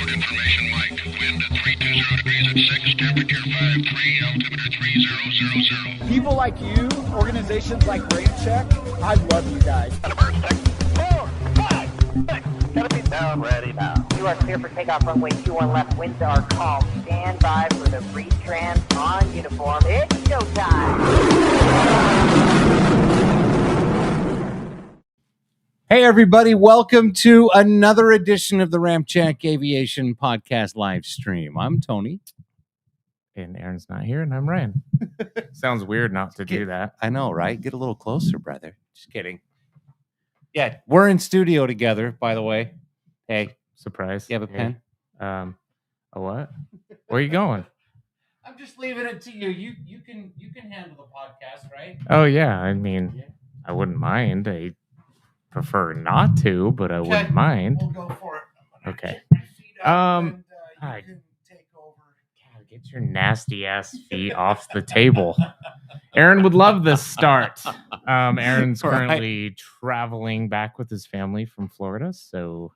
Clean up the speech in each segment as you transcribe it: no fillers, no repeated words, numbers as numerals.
Ground information, Mike. Wind at 320 degrees at 6, temperature 53, altimeter 3000. People like you, organizations like RampCheck, I love you guys. 4, 5, 6. Gotta be down, ready now. You are clear for takeoff runway 21 left. Winds are calm. Stand by for the retrans on uniform. It's showtime. Hey, everybody. Welcome to another edition of the RampCheck Aviation Podcast Livestream. I'm Tony. And Aaron's not here, and I'm Ryan. Sounds weird not to do that. I know, right? Get a little closer, brother. Just kidding. Yeah, we're in studio together, by the way. Hey, Surprise. you have a pen? A what? Where are you going? I'm just leaving it to you. You can handle the podcast, right? Oh, yeah. I mean, I wouldn't mind. I prefer not to, but I wouldn't mind. We'll go for it. Okay. My feet up and, hi. you can take over. God, get your nasty ass feet off the table. Aaron would love this start. Aaron's currently traveling back with his family from Florida, so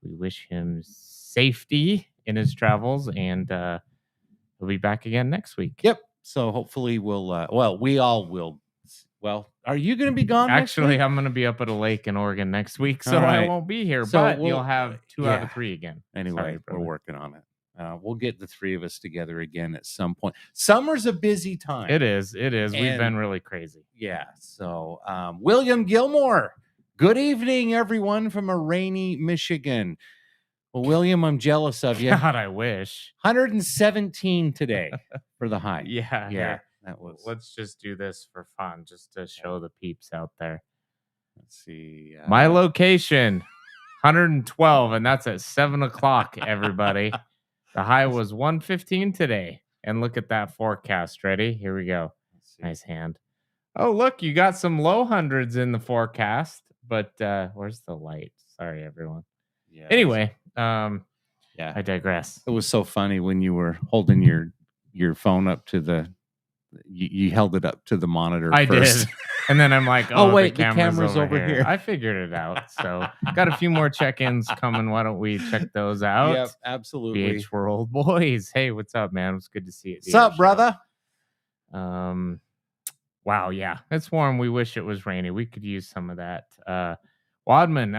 we wish him safety in his travels, and he'll be back again next week. Yep. So hopefully we'll, we all will. Well, are you going to be gone next Actually, week? I'm going to be up at a lake in Oregon next week, so All right. I won't be here, So but we'll- you'll have 2 out of 3 again. Anyway, Sorry, we're brother. working on it. We'll get the three of us together again at some point. Summer's a busy time. It is. We've And- been really crazy. Yeah. So, William Gilmore, good evening, everyone from a rainy Michigan. Well, William, I'm jealous of you. God, I wish. 117 today for the high. Yeah. Here, That was. let's just do this for fun, just to show the peeps out there. Let's see. My location, 112, and that's at 7 o'clock, everybody. The high was 115 today. And look at that forecast. Ready? Here we go. let's see. Nice hand. Oh, look, you got some low hundreds in the forecast, but where's the light? Sorry, everyone. Yeah, Anyway, yeah. I digress. It was so funny when you were holding your phone up to the. You held it up to the monitor. I first. did. And then I'm like, Oh, oh, wait, the the camera's over here. I figured it out. So got a few more check-ins coming. Why don't we check those out? Yep, absolutely. BH World boys. Hey, what's up, man? It's good to see you. What's up, brother? Wow, yeah. It's warm. We wish it was rainy. We could use some of that. Wadman,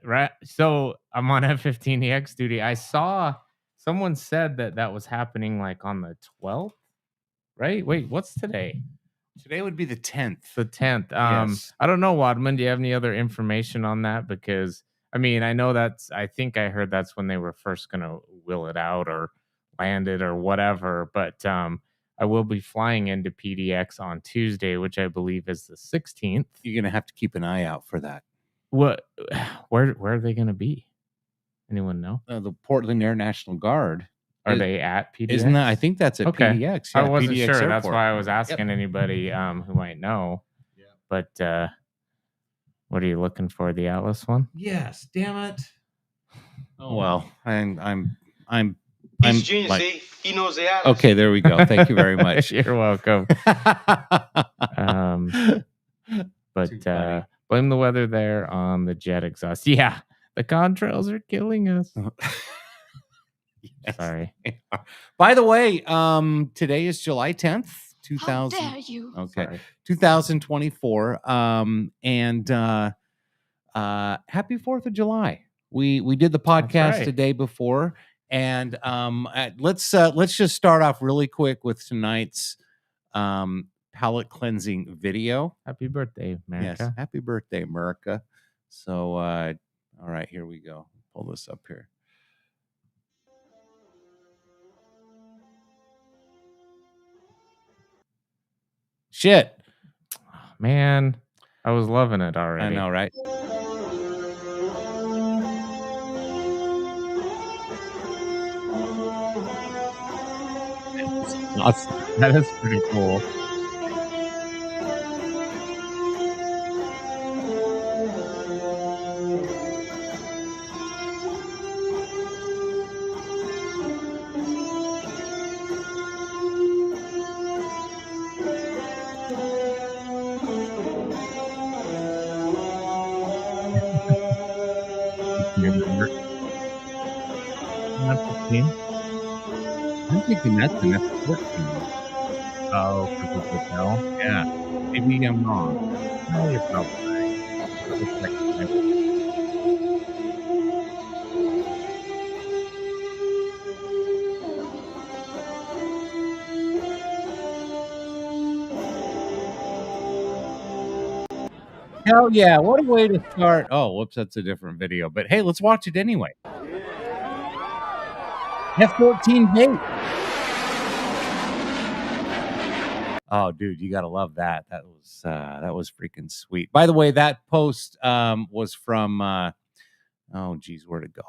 right. So I'm on F-15EX duty. I saw someone said that was happening like on the 12th. Right? Wait, what's today? Today would be the 10th. The 10th. Yes. I don't know, Wadman. Do you have any other information on that? Because I mean, I know I think I heard that's when they were first gonna will it out or land it or whatever. But I will be flying into PDX on Tuesday, which I believe is the 16th. You're gonna have to keep an eye out for that. What? Where are they gonna be? Anyone know? The Portland Air National Guard. Are they at PDX? Isn't that? I think that's at Okay. PDX. I yeah, wasn't PDX sure. That's Airport. why I was asking anybody who might know. Yeah. But what are you looking for? The Atlas one? Yes, damn it. Oh well, I'm He's a genius, like- see? He knows the Atlas. okay. There we go. Thank you very much. You're welcome. Too But funny. blame the weather there on the jet exhaust. Yeah, the contrails are killing us. Yes. Sorry. By the way, today is July 10th, How 2000. dare you? Okay, Sorry. 2024. And happy 4th of July. We did the podcast right. the day before, and let's just start off really quick with tonight's palate cleansing video. Happy birthday, America. Yes, happy birthday, America. So, all right, here we go. Pull this up here. Shit. Man, I was loving it already. I know, right? That is pretty cool. F-15? I'm thinking that's an F-14. Oh, for the hotel. Yeah. Maybe I'm wrong. Oh, you're probably right. It looks like an F- Hell yeah, what a way to start. Oh, whoops, that's a different video. But hey, let's watch it anyway. F-14 bait. Oh, dude, you gotta love that. That was freaking sweet. By the way, that post was from oh geez, where'd it go?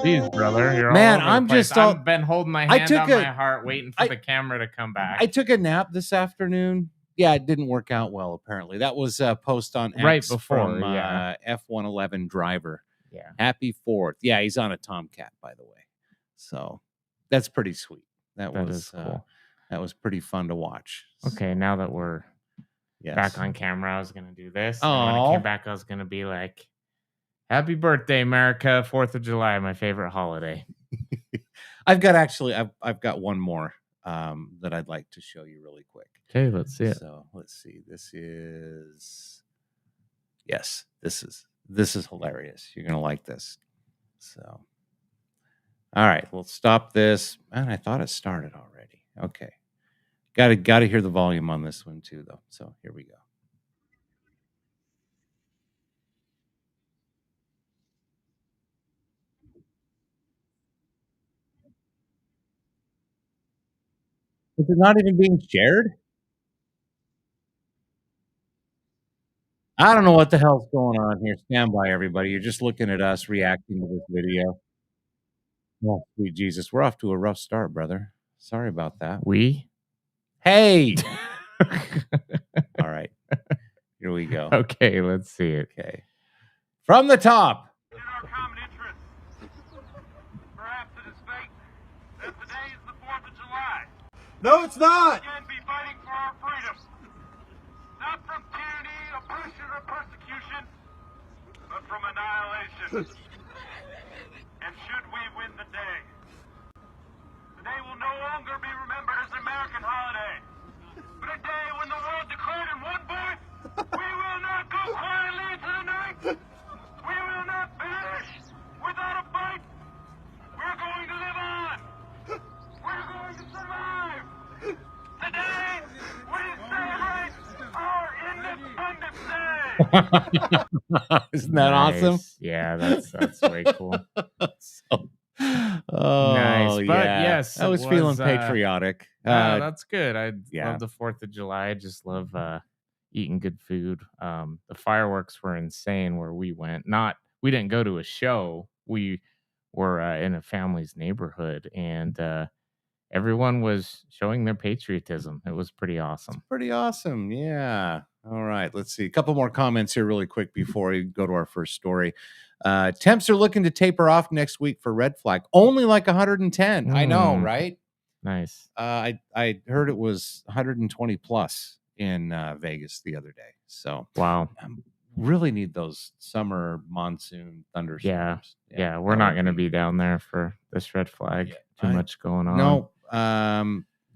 Jeez, brother, you're Man, all over the I'm place. just all- I've been holding my I hand took on a- my heart, waiting for the camera to come back. I took a nap this afternoon. Yeah, it didn't work out well, apparently. That was a post on X Right before, from yeah. F-111 driver. Yeah. Happy 4th. Yeah, he's on a Tomcat, by the way. So that's pretty sweet. That was is cool. That was pretty fun to watch. Okay, now that we're Yes. back on camera, I was going to do this. And when I Aw. came back, I was going to be like, happy birthday, America. 4th of July, my favorite holiday. I've got one more that I'd like to show you really quick. Okay, let's see it. So let's see. This is hilarious. You're gonna like this. So all right, we'll stop this. Man, I thought it started already. Okay. Gotta hear the volume on this one too, though. So here we go. Is it not even being shared? I don't know what the hell's going on here. Stand by, everybody. You're just looking at us reacting to this video. Oh, sweet Jesus. We're off to a rough start, brother. Sorry about that. We? Hey! All right. Here we go. Okay, let's see it. Okay. From the top. In our common interest. Perhaps it is fate that today is the 4th of July. No, it's not. Again, be fighting for our freedom. Not from tyranny, oppression, or persecution, but from annihilation. And should we win the day, the day will no longer be remembered as an American holiday, but a day when the world declared in one voice, we will not go quietly into the night. We will not perish without a fight. We're going to live on. We're going to survive. Today, we celebrate our Independence Day. Isn't that awesome? Nice. Yeah, that's way cool. So- Nice. But yeah. yes, I it was feeling was, patriotic. That's good. I yeah. love the 4th of July. I just love eating good food. The fireworks were insane where we went. We didn't go to a show. We were in a family's neighborhood, and everyone was showing their patriotism. It was pretty awesome. Pretty awesome. Yeah. All right. Let's see. A couple more comments here really quick before we go to our first story. Temps are looking to taper off next week for red flag. Only like 110. I know, right? Nice. I heard it was 120 plus in Vegas the other day. So Wow. really need those summer monsoon thunderstorms. Yeah, we're not going to be down there for this red flag. Yeah, Too much going on. No.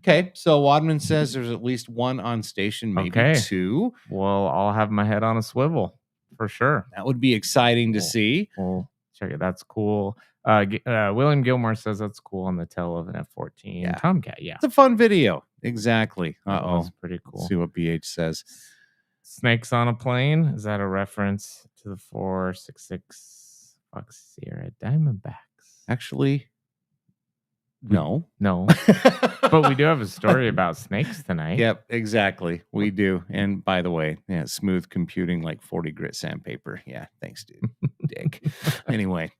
Okay, so Wadman says there's at least one on station, maybe two. Well, I'll have my head on a swivel for sure. That would be exciting to see. Well, check it. That's cool. William Gilmore says that's cool on the tail of an F-14 Yeah. Tomcat. Yeah, It's a fun video. Exactly. Uh-oh. That's pretty cool. Let's see what BH says. Snakes on a plane. Is that a reference to the 466 Fox Sierra Diamondbacks? Actually, no. No, but we do have a story about snakes tonight. Yep, exactly. We do. And by the way, yeah, smooth computing like 40 grit sandpaper. Yeah, thanks, dude. Dick. Anyway,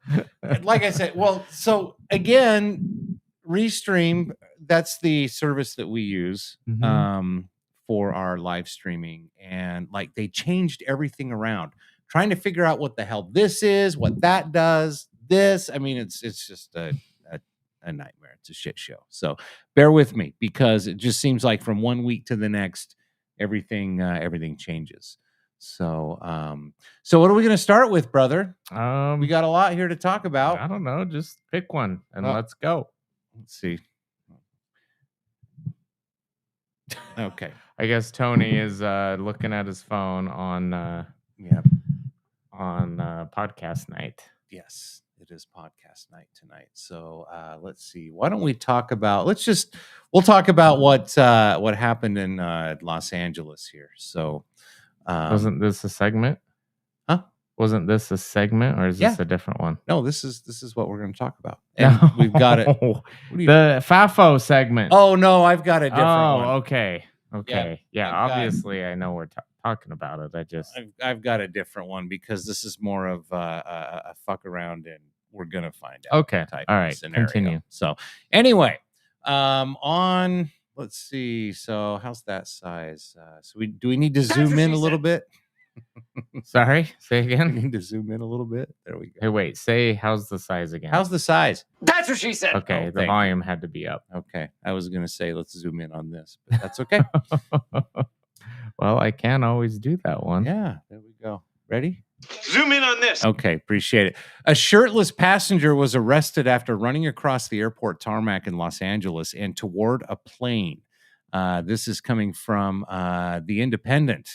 like I said, well, so again, Restream, that's the service that we use for our live streaming. And like they changed everything around, trying to figure out what the hell this is, what that does, this. I mean, it's just a nightmare. It's a shit show. So bear with me because it just seems like from one week to the next, everything changes. So, so what are we going to start with, brother? We We got a lot here to talk about. I don't know. Just pick one and Oh. let's go. Let's see. Okay. I guess Tony is looking at his phone on Yeah. podcast night. Yes, it is podcast night tonight. So let's see. Why don't we talk about? We'll talk about what happened in Los Angeles here. So Wasn't this a segment? Huh? Wasn't this a segment, or is this a different one? no, this is what we're going to talk about. And we've got it. No. The FAFO segment. Oh no, I've got a different one. Okay. Yeah, I've got- obviously I know we're talking about it. I just I've got a different one because this is more of a fuck around and we're gonna find out. okay. Type All of right, scenario. continue. So anyway, on let's see. So how's that size? So do we need to zoom in a little bit? Sorry, say We again. need to zoom in a little bit. There we go. Hey, wait. Say how's the size again? How's the size? That's what she said. okay? Oh, The thank volume had to be up. Okay, I was gonna say let's zoom in on this, but that's okay. Well, I can always do that one. Yeah, there we go. Ready? Zoom in on this. Okay, appreciate it. A shirtless passenger was arrested after running across the airport tarmac in Los Angeles and toward a plane. This is coming from The Independent,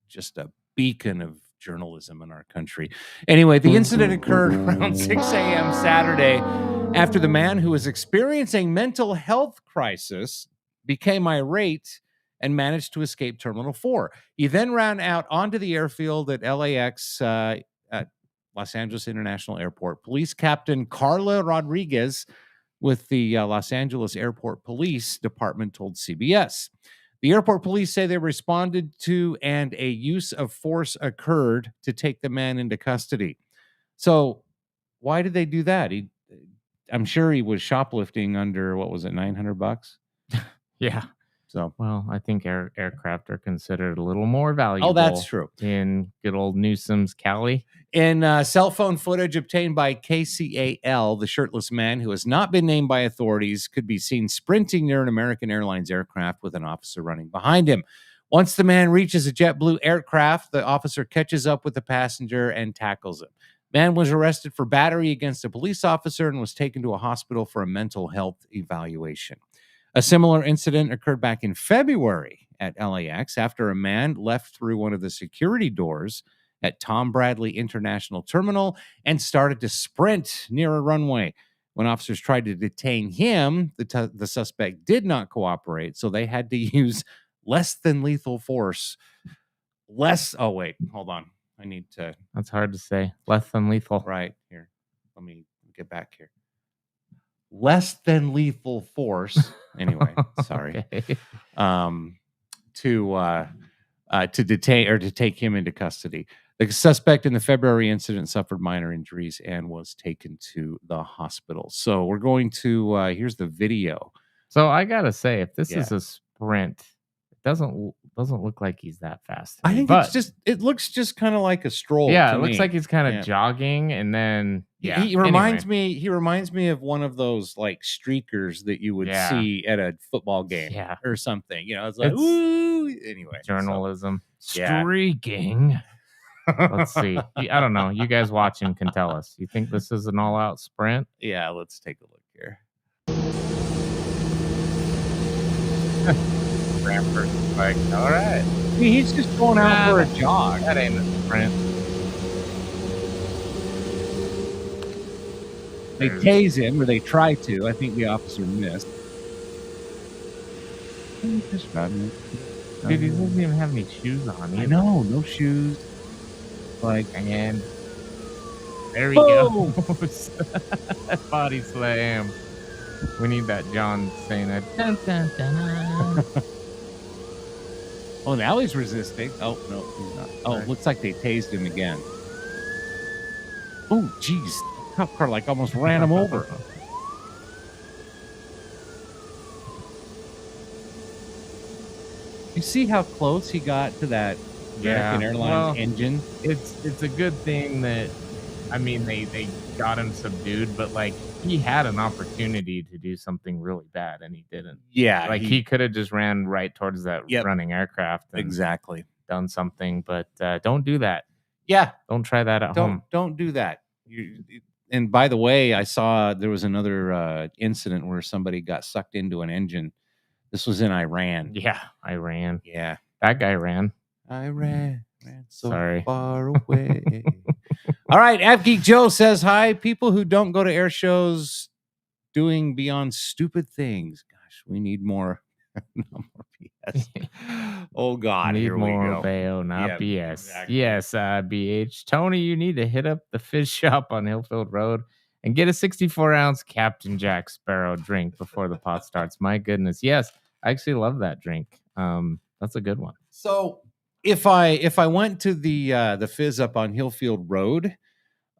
just a beacon of journalism in our country. Anyway, the incident occurred around 6 a.m. Saturday after the man who was experiencing mental health crisis became irate and managed to escape Terminal 4. He then ran out onto the airfield at LAX, at Los Angeles International Airport. Police Captain Carla Rodriguez with the Los Angeles Airport Police Department told CBS. The airport police say they responded to and a use of force occurred to take the man into custody. So why did they do that? I'm sure he was shoplifting under, what was it, $900? Yeah. So, Well, I think aircraft are considered a little more valuable. oh, that's true. In good old Newsom's Cali. In cell phone footage obtained by KCAL, the shirtless man, who has not been named by authorities, could be seen sprinting near an American Airlines aircraft with an officer running behind him. Once the man reaches a JetBlue aircraft, the officer catches up with the passenger and tackles him. Man was arrested for battery against a police officer and was taken to a hospital for a mental health evaluation. A similar incident occurred back in February at LAX after a man left through one of the security doors at Tom Bradley International Terminal and started to sprint near a runway. When officers tried to detain him, the suspect did not cooperate, so they had to use less than lethal force. Oh, wait, hold on. I need to, That's hard to say. Less than lethal. right here. Let me get back here. Less than lethal force. Anyway, sorry. Okay. To detain or to take him into custody. The suspect in the February incident suffered minor injuries and was taken to the hospital. So we're going to here's the video. So I gotta say, if this Yeah. is a sprint, it doesn't look like he's that fast. to I me, think but it looks just kind of like a stroll. yeah, to it looks me. like he's kind of Yeah. jogging, and then yeah, He reminds me of one of those like streakers that you would Yeah. see at a football game Yeah. or something. You know, it's like It's ooh. Anyway, so- journalism Yeah. streaking. Let's see. I don't know. You guys watching can tell us. You think this is an all-out sprint? Yeah, let's take a look here. Rampers like, all right, I mean, he's just going out for a jog. that ain't a sprint. They tase him, or they try to. I think the officer missed. Just running. Dude, he doesn't even have any shoes on. I know, no shoes. Like, And there we Boom! go. Body slam. We need that John Cena. Dun, dun, dun. oh, now he's resisting. Oh no, he's not. Oh, Okay. looks like they tased him again. Oh, geez, cop car like almost ran him over. You see how close he got to that American Airlines well, engine? It's a good thing that, I mean, they got him subdued, but like he had an opportunity to do something really bad and he didn't. Yeah, Like he could have just ran right towards that Yep. running aircraft. And exactly. done something, but don't do that. Yeah. Don't try that at home. Don't do that. And by the way, I saw there was another incident where somebody got sucked into an engine. This was in Iran. Yeah, Iran. Yeah. That guy ran. I ran so Sorry. far away. All right. AppGeek Joe says, hi. People who don't go to air shows doing beyond stupid things. Gosh, we need more. No more BS. Oh, God. Need Here we more go. Bayo, not Yeah, BS. exactly. Yes, BH. Tony, you need to hit up the Fizz Shop on Hillfield Road and get a 64-ounce Captain Jack Sparrow drink before the pot starts. My goodness. Yes, I actually love that drink. That's a good one. So if I went to the Fizz up on Hillfield Road,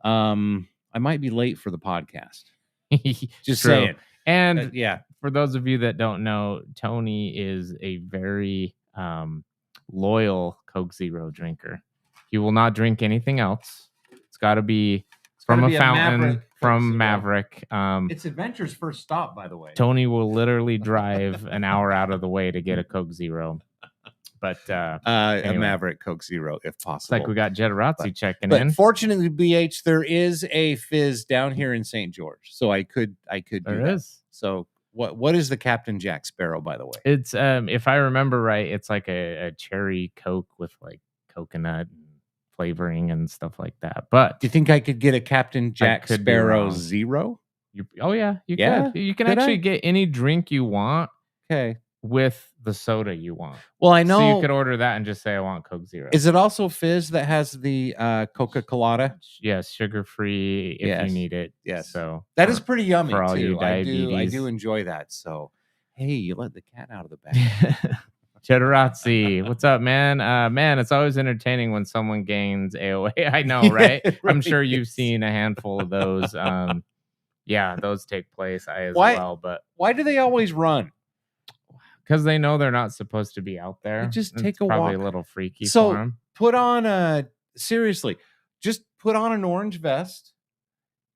I might be late for the podcast. Just True. saying. And Yeah. for those of you that don't know, Tony is a very loyal Coke Zero drinker. He will not drink anything else. It's got to be from gotta a be a fountain, Maverick Coke from Zero. Maverick. It's Adventure's first stop, by the way. Tony will literally drive an hour out of the way to get a Coke Zero. But A anyway. Maverick Coke Zero, if It's possible. like we got Jetarazzi checking But in. fortunately, BH, there is a Fizz down here in St. George, so I could do There that. is. So what is the Captain Jack Sparrow, by the way? It's if I remember right, it's like a cherry Coke with like coconut flavoring and stuff like that. But Do you think I could get a Captain Jack could be Sparrow wrong. Zero? you Yeah? could. You can Could actually I? get any drink you want Okay. with the soda you want. Well, I know. So you could order that and just say I want Coke Zero. Is it also Fizz that has the Coca-Cola? Yes, sugar free if Yes. you need it. Yes. So That is pretty yummy for all you too. I do diabetes. enjoy that. So, hey, you let the cat out of the bag. Jetarazzi, what's up, man? Man, it's always entertaining when someone gains AOA. I know, right? It I'm really sure you've is. seen a handful of those. Yeah, those take place. I as Why- well, but Why do they always run? because they know they're not supposed to be out there. just It's take a probably walk. a little freaky So- for them. Put on seriously, just put on an orange vest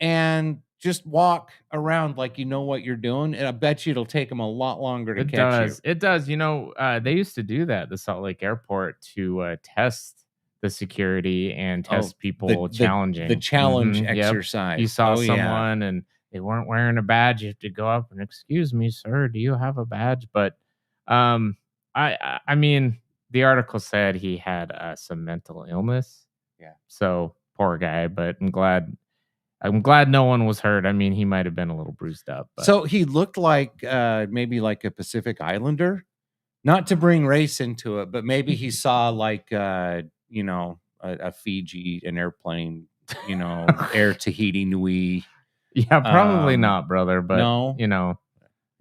and just walk around like you know what you're doing. And I bet you it'll take them a lot longer to It catch does. It does. You know, they used to do that at the Salt Lake Airport to test the security and test people you. challenging. The challenge Mhm, yep. exercise. You saw Oh, yeah. someone and they weren't wearing a badge. You have to go up and excuse me, sir, do you have a badge? But I mean, the article said he had some mental illness. Yeah. So poor guy, but I'm glad no one was hurt. I mean, he might have been a little bruised up. But So he looked like maybe like a Pacific Islander, not to bring race into it, but maybe he saw like you know a Fiji, an airplane, you know, Air Tahiti Nui. yeah, probably Um, not, brother. But no. you know,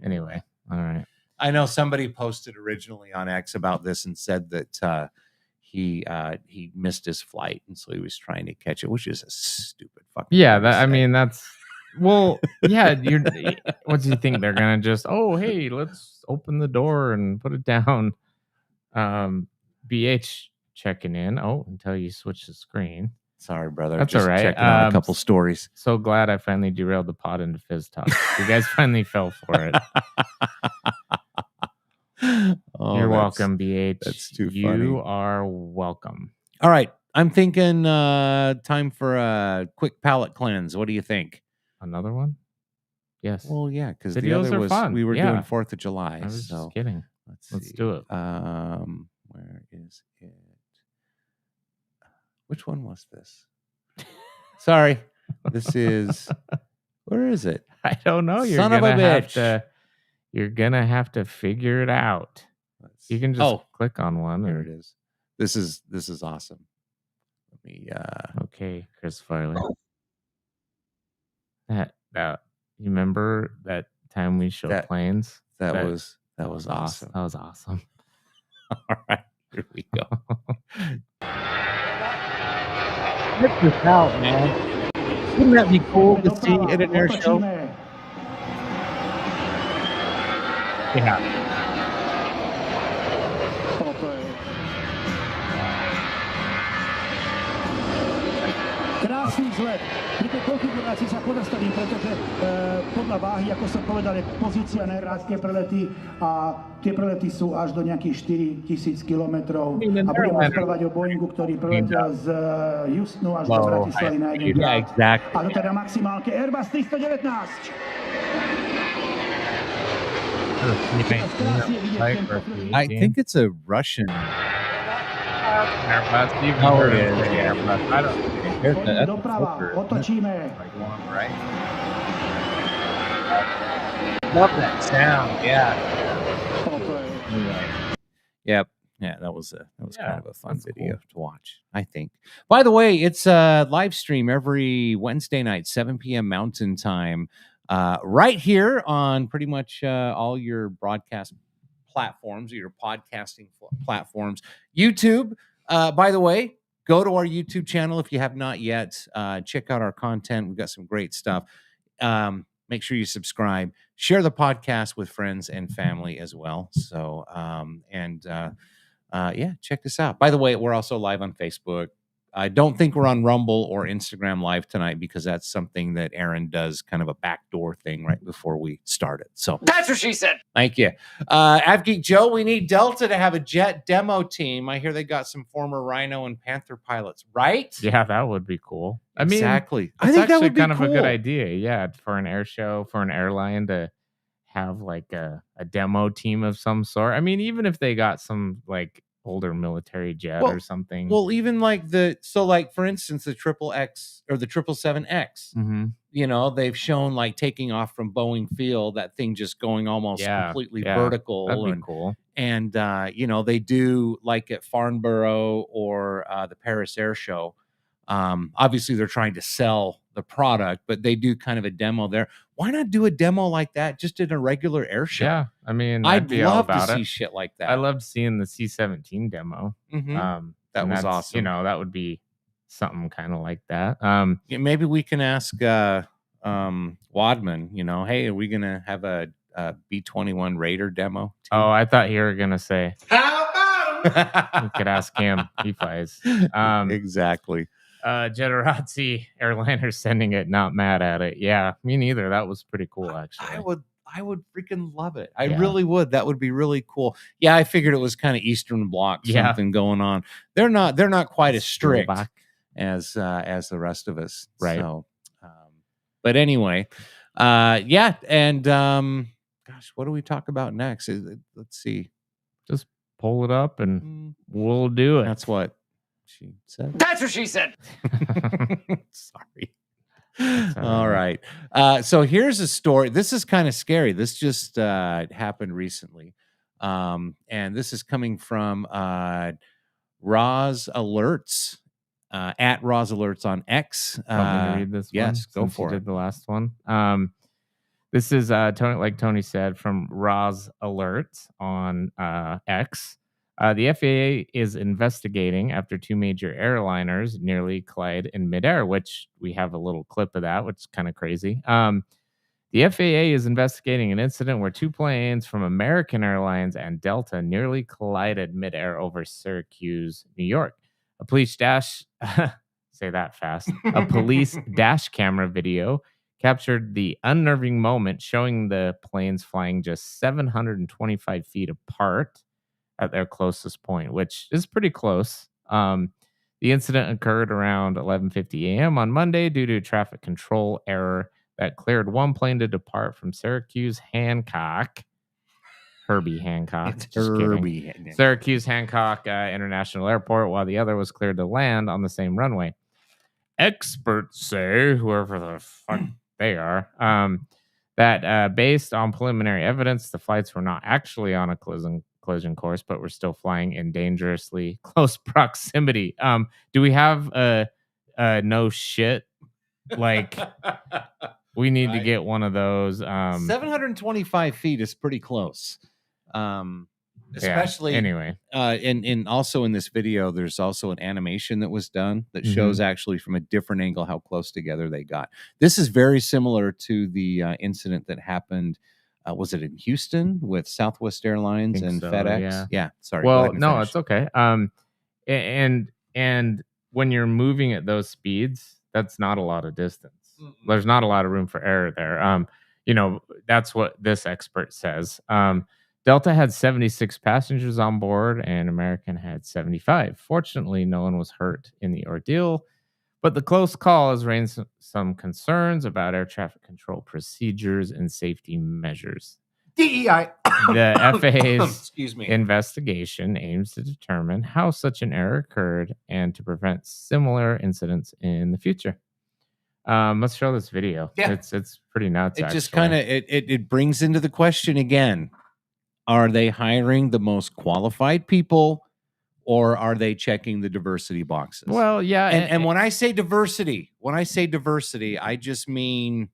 anyway, all right. I know somebody posted originally on X about this and said that he missed his flight and so he was trying to catch it, which is a stupid fucking. Yeah, thing to I say. mean that's well, yeah. What do you think they're gonna just? Oh, hey, let's open the door and put it down. BH checking in. Oh, until you switch the screen. Sorry, brother. That's Just all right. checking on a couple stories. So glad I finally derailed the pod into Fizz Talk. You guys finally fell for it. Oh, You're that's- welcome, BH. that's too You funny. are welcome. All right, I'm thinking time for a quick palate cleanse. What do you think? Another one? Yes. Well, yeah, because the Videos other are was fun. we were Yeah. doing 4th of July. I was So just kidding. Let's see. do it. Where is it? Which one was this? Sorry, this is. Where is it? I don't know. You're Son of a gonna have bitch. to. You're gonna have to figure it out. Let's You can see. just click on one. There and- it is. This is awesome. Let me. Okay, Chris Farley. That you remember that time we showed That- planes? That was awesome. That was awesome. All right, here we go. Check this out, man. Wouldn't that be cool to see at an air show? Yeah. Myslím zle. Pri tej konfigurácii sa pozastavím, pretože podľa váhy, ako som povedal, je pozícia najkrátke prelety a tie prelety sú až do nejakých 4000 kilometrov. A budem rozprávať o Boeingu, ktorý preletel z Houstonu až do Bratislavy na jeden krát. A to teda maximálke Airbus 319. I think it's a Russian. Airbus, you've Oh, heard yeah, of the yeah. Airbus. I don't That's Doprava, otočíme. right. Love that sound. Yeah. Yep. Yeah, that was kind of a fun video to watch, I think. By the way, it's a live stream every Wednesday night, 7 p.m. Mountain Time, right here on pretty much all your broadcast platforms, your podcasting platforms. YouTube, by the way, go to our YouTube channel if you have not yet. Check out our content. We've got some great stuff. Make sure you subscribe. Share the podcast with friends and family as well. So, yeah, check this out. By the way, we're also live on Facebook. I don't think we're on Rumble or Instagram Live tonight because that's something that Aaron does, kind of a backdoor thing right before we started. So That's what she said. thank you. Avgeek Joe, we need Delta to have a jet demo team. I hear they got some former Rhino and Panther pilots, right? Yeah, that would be cool. I mean, Exactly. I it's think that actually would be kind of a good cool. idea. Yeah, for an air show, for an airline to have like a demo team of some sort. I mean, even if they got some like older military jet or something. Well, even like for instance, the Triple X or the 777X, Mhm. you know, they've shown like taking off from Boeing Field, that thing just going almost completely vertical. That'd be cool. And, you know, they do like at Farnborough or the Paris Air Show. Obviously, they're trying to sell the product, but they do kind of a demo there. Why not do a demo like that just in a regular air show? Yeah, I mean, I'd be all love to about see it. shit like that. I loved seeing the C-17 demo. Mhm. That And was that's, awesome. You know, that would be something kind of like that. Yeah, maybe we can ask Wadman, you know, hey, are we going to have a B-21 Raider demo? Oh, I thought you were gonna say How about him? you could ask him. He flies. Exactly. Generazzi airliner sending it, not mad at it. Yeah, me neither. That was pretty cool, actually. I would freaking love it. I Yeah. really would. That would be really cool. Yeah, I figured it was kind of Eastern Bloc Yeah. something going on. They're not quite as strict Throwback. as the rest of us. Right. So, but anyway, yeah, and gosh, what do we talk about next? Let's see. Just pull it up and we'll do it. That's what she said. That's what she said. Sorry. all All right. So here's a story. This is kind of scary. This just happened recently. And this is coming from Roz Alerts, at Roz Alerts on X. Want me to read this one? Yes, go since you for did it. the last one. This is Tony, like Tony said, from Roz Alert on X. The FAA is investigating after two major airliners nearly collide in midair, which we have a little clip of that, which is kind of crazy. The FAA is investigating an incident where two planes from American Airlines and Delta nearly collided midair over Syracuse, New York. A police dash, say that fast, a police dash camera video captured the unnerving moment, showing the planes flying just 725 feet apart at their closest point, which is pretty close. The incident occurred around 11:50 a.m. on Monday due to a traffic control error that cleared one plane to depart from Syracuse Hancock. Herbie Hancock. Just kidding. Herbie. Syracuse Hancock International Airport, while the other was cleared to land on the same runway. Experts say, whoever the fuck they are, that based on preliminary evidence, the flights were not actually on a collision course, but were still flying in dangerously close proximity. Do we have a no shit? Like, we need to get one of those. 725 feet is pretty close. Especially anyway. And also in this video, there's also an animation that was done that shows actually from a different angle how close together they got. This is very similar to the incident that happened. Was it in Houston with Southwest Airlines and so, FedEx? Yeah. Sorry. go Well, ahead and no, finish. it's okay. And when you're moving at those speeds, That's not a lot of distance. There's not a lot of room for error there. That's what this expert says. Delta had 76 passengers on board and American had 75. Fortunately, no one was hurt in the ordeal, but the close call has raised some concerns about air traffic control procedures and safety measures. DEI. The FAA's Excuse me. investigation aims to determine how such an error occurred and to prevent similar incidents in the future. Let's show this video. Yeah. It's pretty nuts. It just kind of it brings into the question again: are they hiring the most qualified people, or are they checking the diversity boxes? Well, yeah, and when I say diversity, I just mean.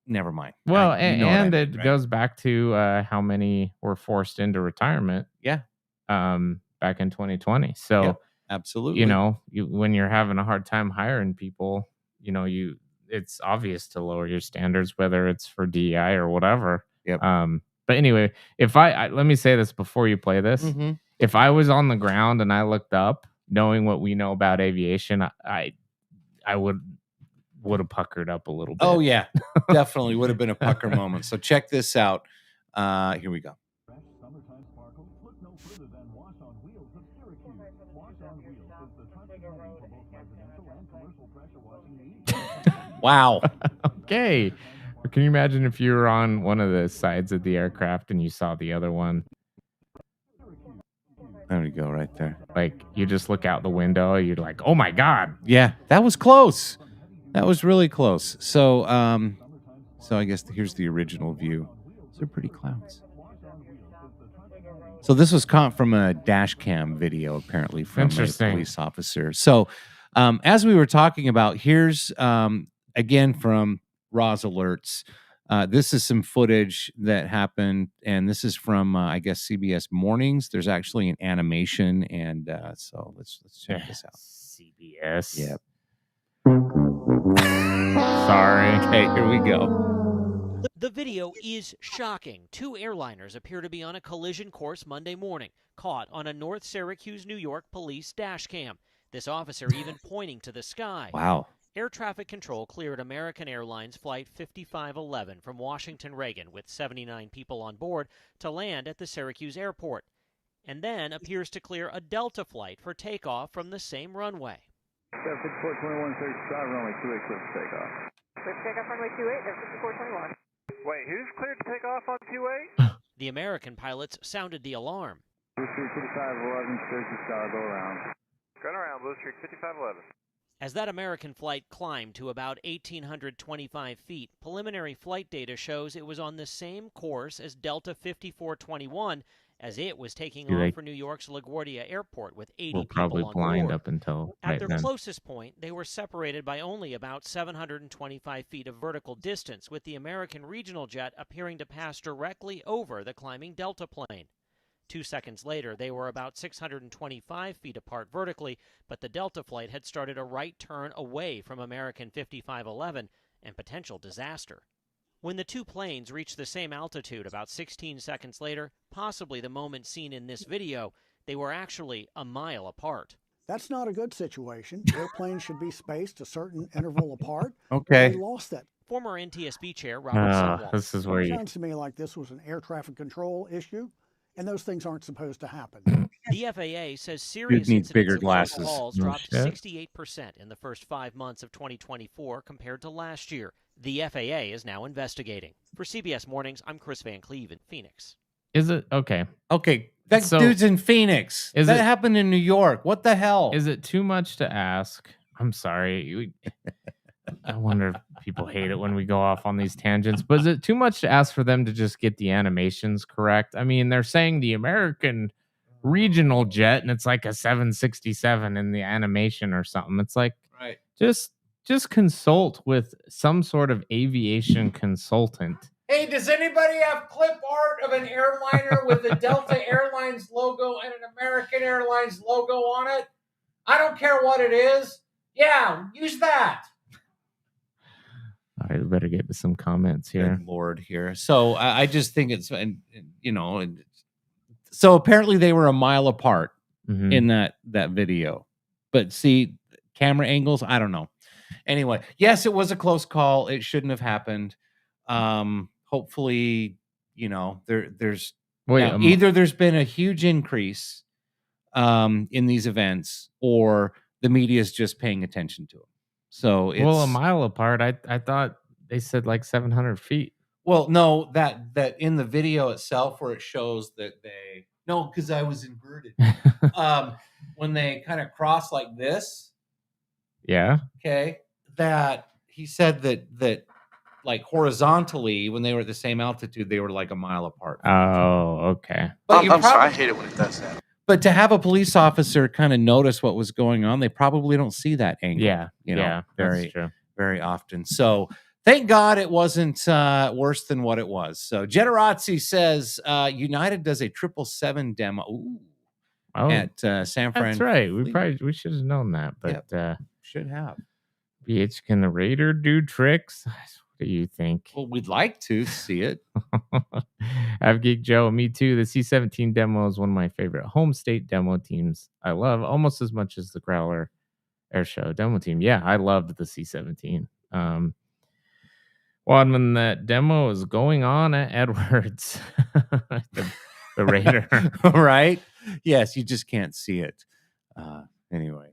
Never mind. Well, it goes back to how many were forced into retirement. Yeah. Back in 2020. So yeah, absolutely. When you're having a hard time hiring people, it's obvious to lower your standards, whether it's for DEI or whatever. Yep. But anyway, if I let me say this before you play this, Mm-hmm. if I was on the ground and I looked up, knowing what we know about aviation, I would have puckered up a little bit. Oh yeah, definitely would have been a pucker moment. So check this out. Here we go. Summertime sparkles, look no further than Wash on Wheels of Syracuse. Wash on Wheels is the trusted name for both residential and commercial pressure washing needs. Wow. Okay. Can you imagine if you were on one of the sides of the aircraft and you saw the other one? There we go, right there. Like you just look out the window, you're like, oh my God. Yeah, that was close. That was really close. So, I guess here's the original view. They're pretty clouds. So this was caught from a dash cam video, apparently from a police officer. So, as we were talking about, here's again from Roz Alerts. This is some footage that happened, and this is from I guess CBS Mornings. There's actually an animation, and so let's check this out. CBS. Yep. Sorry. Okay, here we go. The video is shocking. Two airliners appear to be on a collision course Monday morning, caught on a North Syracuse, New York police dash cam. This officer even pointing to the sky. Wow. Air traffic control cleared American Airlines Flight 5511 from Washington Reagan with 79 people on board to land at the Syracuse airport, and then appears to clear a Delta flight for takeoff from the same runway. 5421, 35, runway 28, clear for takeoff. Clear for takeoff runway 28, that's 5421. Wait, who's cleared to take off on 28? The American pilots sounded the alarm. Blue Street 5511, Syracuse Tower, go around. Going around Blue Street 5511. As that American flight climbed to about 1,825 feet, preliminary flight data shows it was on the same course as Delta 5421 as it was taking off for New York's LaGuardia Airport with 80 people probably on blind board. up until At right their then. closest point, they were separated by only about 725 feet of vertical distance, with the American regional jet appearing to pass directly over the climbing Delta plane. 2 seconds later, they were about 625 feet apart vertically, but the Delta flight had started a right turn away from American 5511 and potential disaster. When the two planes reached the same altitude about 16 seconds later, possibly the moment seen in this video, they were actually a mile apart. That's not a good situation. Airplanes should be spaced a certain interval apart. Okay. They lost that. Former NTSB chair Robert Sumwalt. This is where It you... sounds to me like this was an air traffic control issue, and those things aren't supposed to happen. The FAA says serious needs bigger incidents of glasses. calls No dropped shit. 68% in the first 5 months of 2024 compared to last year. The FAA is now investigating. For CBS Mornings, I'm Chris Van Cleve in Phoenix. Is it okay? Okay, that So- dude's in Phoenix. Is That it- happened in New York. What the hell? Is it too much to ask? I'm sorry. I wonder if people hate it when we go off on these tangents, but is it too much to ask for them to just get the animations correct? I mean, they're saying the American regional jet, and it's like a 767 in the animation or something. It's like, right. just consult with some sort of aviation consultant. Hey, does anybody have clip art of an airliner with the Delta Airlines logo and an American Airlines logo on it? I don't care what it is. Yeah, use that. All right, we better get to some comments here. Good Lord, here. So I just think it's, so apparently they were a mile apart Mhm. in that video. But see, camera angles, I don't know. Anyway, yes, it was a close call. It shouldn't have happened. Hopefully, there's Wait, now, either there's been a huge increase in these events, or the media is just paying attention to them. So it's a mile apart. I thought they said like 700 feet. Well, no, that in the video itself where it shows that because I was inverted. When they kind of cross like this, Yeah. okay, that he said that like horizontally when they were at the same altitude, they were like a mile apart. Oh, okay. But I'm sorry, I hate it when it does that. But to have a police officer kind of notice what was going on, they probably don't see that angle. Yeah. Very, that's true. very often. So thank God it wasn't worse than what it was. So Generazzi says United does a 777 demo at San Fran. That's right. We should have known that, but should have. BH, can the Raider do tricks? What do you think? Well, we'd like to see it. Avgeek Joe, me too. The C-17 demo is one of my favorite home state demo teams. I love almost as much as the Growler Air Show demo team. Yeah, I loved the C-17. Wadman, that demo is going on at Edwards. the Raider. Right? Yes, you just can't see it. Anyway.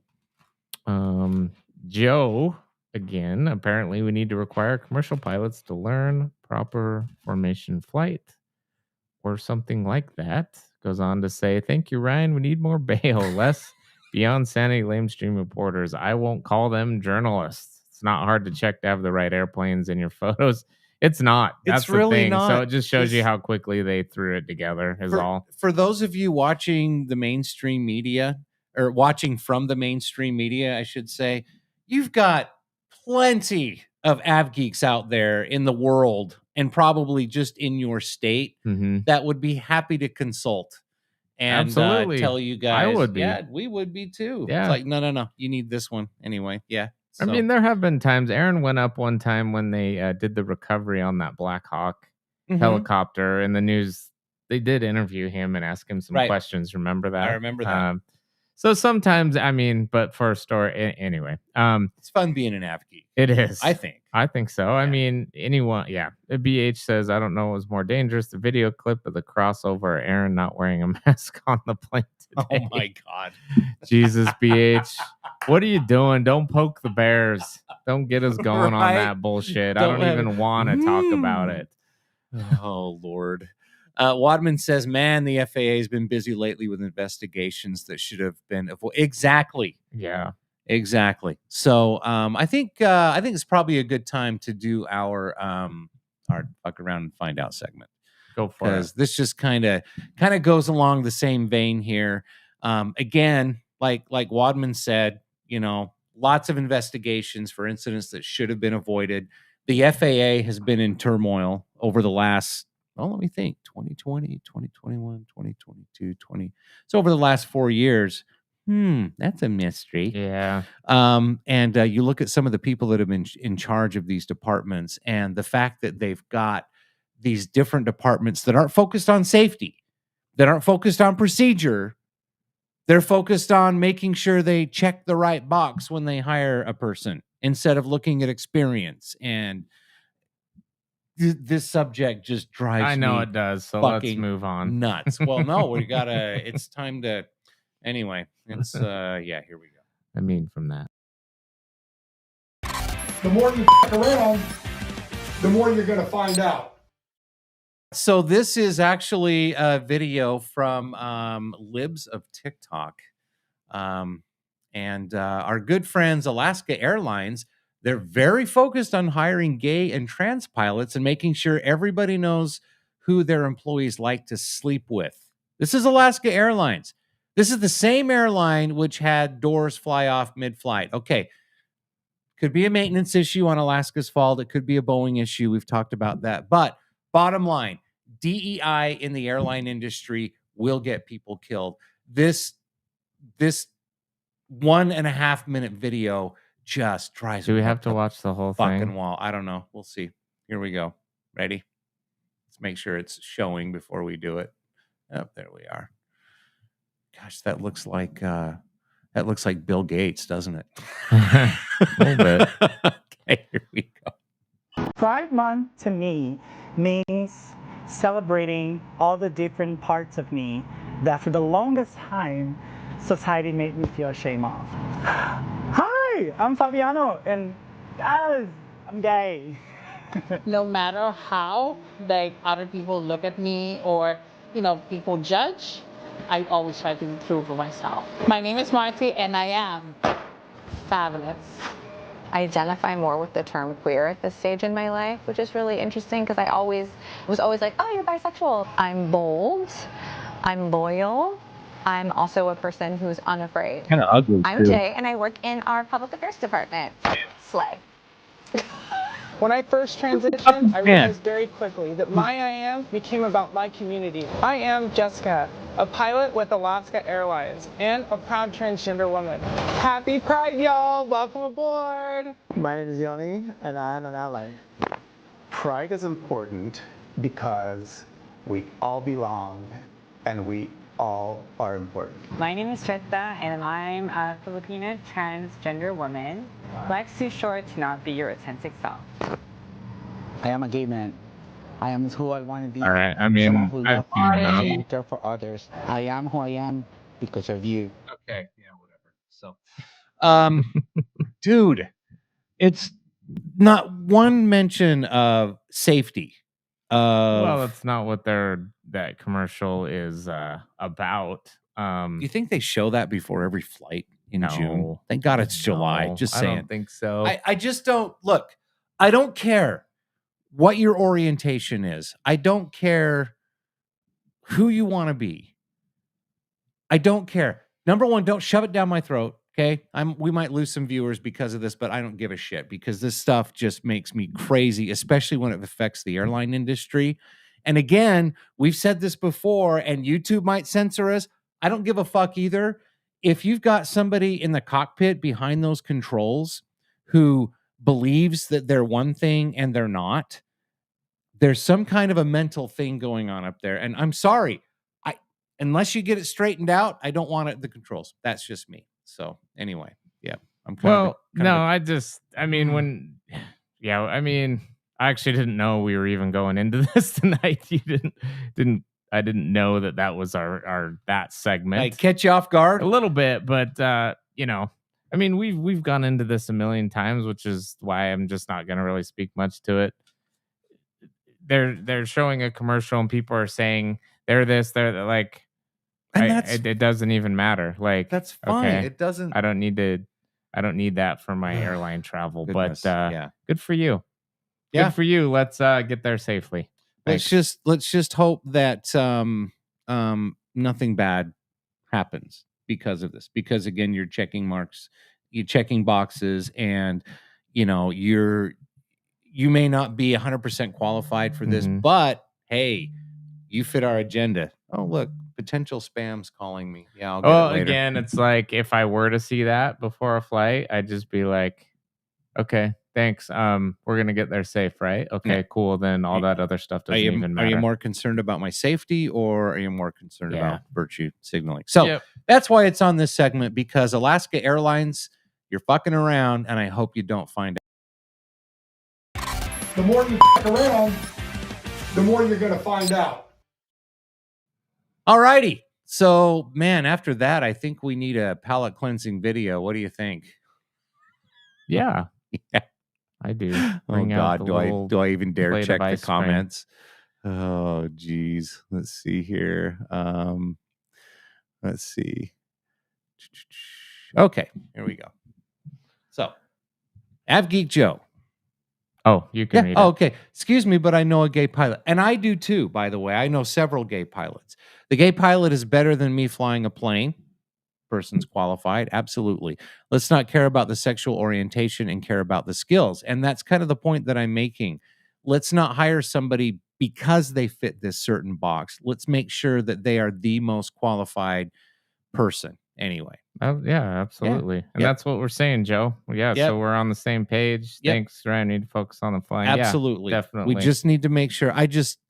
Joe, again, apparently we need to require commercial pilots to learn proper formation flight or something like that. Goes on to say, thank you, Ryan. We need more bail, less beyond sanity lamestream reporters. I won't call them journalists. It's not hard to check to have the right airplanes in your photos. It's not. That's It's really the thing. not. So it just shows you how quickly they threw it together is all. For those of you watching the mainstream media, or watching from the mainstream media, I should say, you've got plenty of avgeeks out there in the world and probably just in your state that would be happy to consult and tell you guys. I would be. Yeah, we would be too. Yeah. It's like, no, you need this one anyway. Yeah. I mean, there have been times. Aaron went up one time when they did the recovery on that Black Hawk helicopter in the news. They did interview him and ask him some questions. Remember that? I remember that. So sometimes, I mean, but for a story, anyway. It's fun being an avgeek. It is. I think so. Yeah. I mean, anyone. Yeah. BH says, I don't know what was more dangerous, the video clip of the crossover or Aaron not wearing a mask on the plane today. Oh my God. Jesus, BH. What are you doing? Don't poke the bears. Don't get us going on that bullshit. I don't even want to talk about it. Oh, Lord. Wadman says, man, the FAA has been busy lately with investigations that should have been avoided. Exactly. Yeah. Exactly. So I think it's probably a good time to do our fuck around and find out segment. Go for it. Because this just kind of goes along the same vein here. Again, like Wadman said, lots of investigations for incidents that should have been avoided. The FAA has been in turmoil over the last, let me think, 2020, 2021, 2022, 20. So over the last 4 years, that's a mystery. Yeah. And you look at some of the people that have been in charge of these departments and the fact that they've got these different departments that aren't focused on safety, that aren't focused on procedure. They're focused on making sure they check the right box when they hire a person instead of looking at experience. And this subject just drives me. I know it does. So let's move on. Nuts. Well, no, it's time to, anyway, it's, here we go. I mean, from that. The more you fuck around, the more you're going to find out. So this is actually a video from Libs of TikTok. And our good friends, Alaska Airlines, they're very focused on hiring gay and trans pilots and making sure everybody knows who their employees like to sleep with. This is Alaska Airlines. This is the same airline which had doors fly off mid-flight. Okay. Could be a maintenance issue on Alaska's fault. It could be a Boeing issue. We've talked about that. But bottom line, DEI in the airline industry will get people killed. This 1.5 minute video just drives Do me we have to watch the whole fucking thing? wall. I don't know. We'll see. Here we go. Ready? Let's make sure it's showing before we do it. Oh, there we are. Gosh, that looks like That looks like Bill Gates, doesn't it? A little bit. Okay, here we go. Pride Month to me means celebrating all the different parts of me that for the longest time society made me feel ashamed of. Hi, I'm Fabiano, and yes, I'm gay. No matter how like other people look at me or people judge, I always try to improve for myself. My name is Marty and I am fabulous. I identify more with the term queer at this stage in my life, which is really interesting because I was always like, oh, you're bisexual. I'm bold, I'm loyal, I'm also a person who's unafraid. Kind of ugly. I'm Jay and I work in our public affairs department. Slay. When I first transitioned, I realized very quickly that my I am became about my community. I am Jessica, a pilot with Alaska Airlines and a proud transgender woman. Happy Pride, y'all! Welcome aboard! My name is Yoni, and I am an ally. Pride is important because we all belong and we all are important. My name is Trista, and I'm a Filipino transgender woman. Life's too short to not be your authentic self. I am a gay man. I am who I want to be. All right. I mean, someone who loves I and care for others. I am who I am because of you. Okay. Yeah. Whatever. So, dude, it's not one mention of safety. Well, that's not what that commercial is about. You think they show that before every flight in No. June? Thank God it's July. No, Just I saying. don't think so. I just don't look. I don't care what your orientation is. I don't care who you want to be. I don't care. Number one, don't shove it down my throat. Okay. We might lose some viewers because of this, but I don't give a shit because this stuff just makes me crazy, especially when it affects the airline industry. And again, we've said this before, and YouTube might censor us. I don't give a fuck either. If you've got somebody in the cockpit behind those controls who believes that they're one thing and they're not, there's some kind of a mental thing going on up there. And I'm sorry, unless you get it straightened out, I don't want it the controls. That's just me. So anyway, yeah, I'm kind I actually didn't know we were even going into this tonight. I didn't know that was our that segment. Like catch you off guard a little bit, but I mean, we've gone into this a million times, which is why I'm just not going to really speak much to it. They're showing a commercial and people are saying they're this, they're like, and it doesn't even matter. Like that's fine. Okay, it doesn't. I don't need that for my airline travel. Goodness, but yeah, good for you. Yeah. Good for you. Let's get there safely. Let's just hope that nothing bad happens because of this. Because again, you're checking boxes, and you may not be 100% qualified for this, but hey, you fit our agenda. Oh, look, potential spam's calling me. Yeah, I'll get it later. Again, it's like if I were to see that before a flight, I'd just be like, okay, thanks. We're gonna get there safe, right? Okay, Yeah. Cool. Then all that other stuff doesn't even matter. Are you more concerned about my safety, or are you more concerned about virtue signaling? So that's why it's on this segment, because Alaska Airlines, you're fucking around, and I hope you don't find out. The more you fuck around, the more you're going to find out. All righty. So, man, after that, I think we need a palate cleansing video. What do you think? Yeah. Yeah. I do. Oh God, do I even dare check the comments? Oh geez. Let's see here. Let's see. Okay, here we go. So, AvGeek Joe. Oh, you can read it. Oh, okay. Excuse me, but I know a gay pilot. And I do too, by the way. I know several gay pilots. The gay pilot is better than me flying a plane. Person's qualified. Absolutely. Let's not care about the sexual orientation and care about the skills. And that's kind of the point that I'm making. Let's not hire somebody because they fit this certain box. Let's make sure that they are the most qualified person anyway. Oh, yeah, absolutely. And that's what we're saying, Joe. Yeah, so we're on the same page. Thanks, Ryan. Need to focus on the flying. Absolutely. Yeah, definitely. We just need to make sure. I just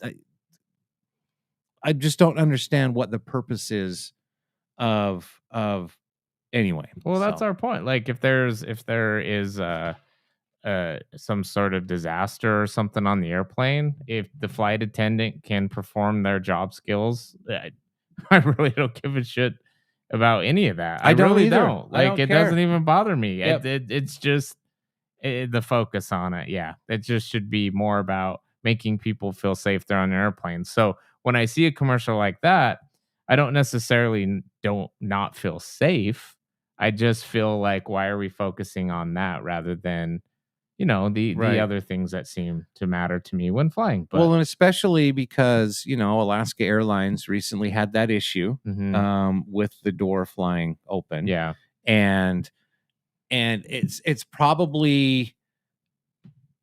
don't understand what the purpose is of anyway. Well, that's our point. Like if there is some sort of disaster or something on the airplane, if the flight attendant can perform their job skills, I really don't give a shit about any of that. I don't really either. don't. I Like don't it care. doesn't even bother me. Yep. It's just the focus on it. Yeah, it just should be more about making people feel safe there on the airplane. So when I see a commercial like that, I don't necessarily not feel safe. I just feel like, why are we focusing on that rather than, the Right. other things that seem to matter to me when flying? But Well, and especially because, Alaska Airlines recently had that issue with the door flying open. yeah, And it's probably,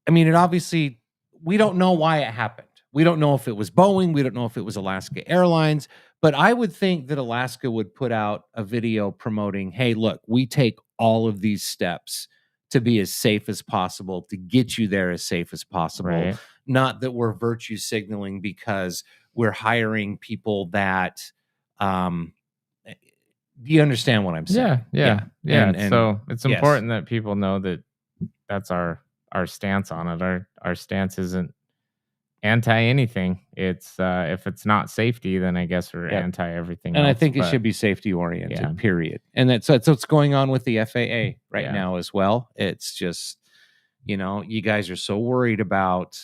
it obviously, we don't know why it happened. We don't know if it was Boeing. We don't know if it was Alaska Airlines. But I would think that Alaska would put out a video promoting, hey, look, we take all of these steps to be as safe as possible, to get you there as safe as possible. Right. Not that we're virtue signaling because we're hiring people that, you understand what I'm saying? yeah. And So it's yes. important that people know that that's our stance on it. Our stance isn't anti anything. It's if it's not safety, then I guess we're anti everything. And I else, think it but- should be safety oriented, Yeah. period. And that's what's going on with the FAA right Yeah. now as well. It's just, you guys are so worried about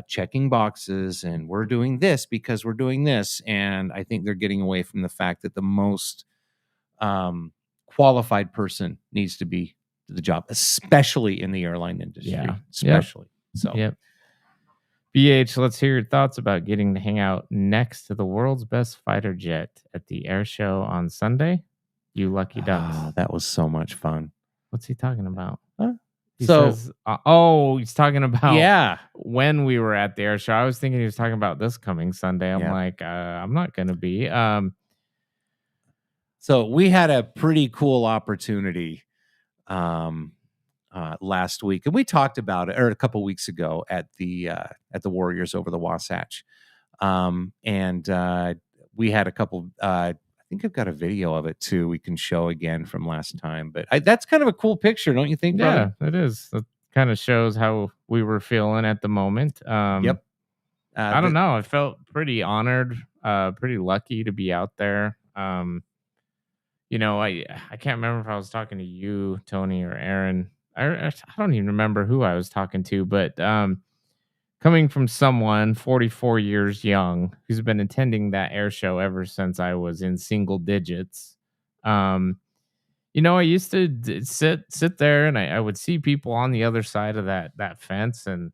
checking boxes and we're doing this because we're doing this. And I think they're getting away from the fact that the most qualified person needs to be to the job, especially in the airline industry. Yeah. Especially. So Yep. BH, let's hear your thoughts about getting to hang out next to the world's best fighter jet at the air show on Sunday. You lucky ducks. that was so much fun. What's he talking about? Huh? He So- says, he's talking about Yeah. when we were at the air show. I was thinking he was talking about this coming Sunday. I'm Yeah. like, I'm not going to be. So we had a pretty cool opportunity last week, and we talked about it, or a couple weeks ago at the Warriors over the Wasatch, and we had a couple. I think I've got a video of it too. We can show again from last time, but that's kind of a cool picture, don't you think? Yeah, brother? it is. It kind of shows how we were feeling at the moment. Yep. I don't know. I felt pretty honored, pretty lucky to be out there. I can't remember if I was talking to you, Tony, or Aaron. I don't even remember who I was talking to, but coming from someone 44 years young who's been attending that air show ever since I was in single digits, I used to sit there and I would see people on the other side of that fence, and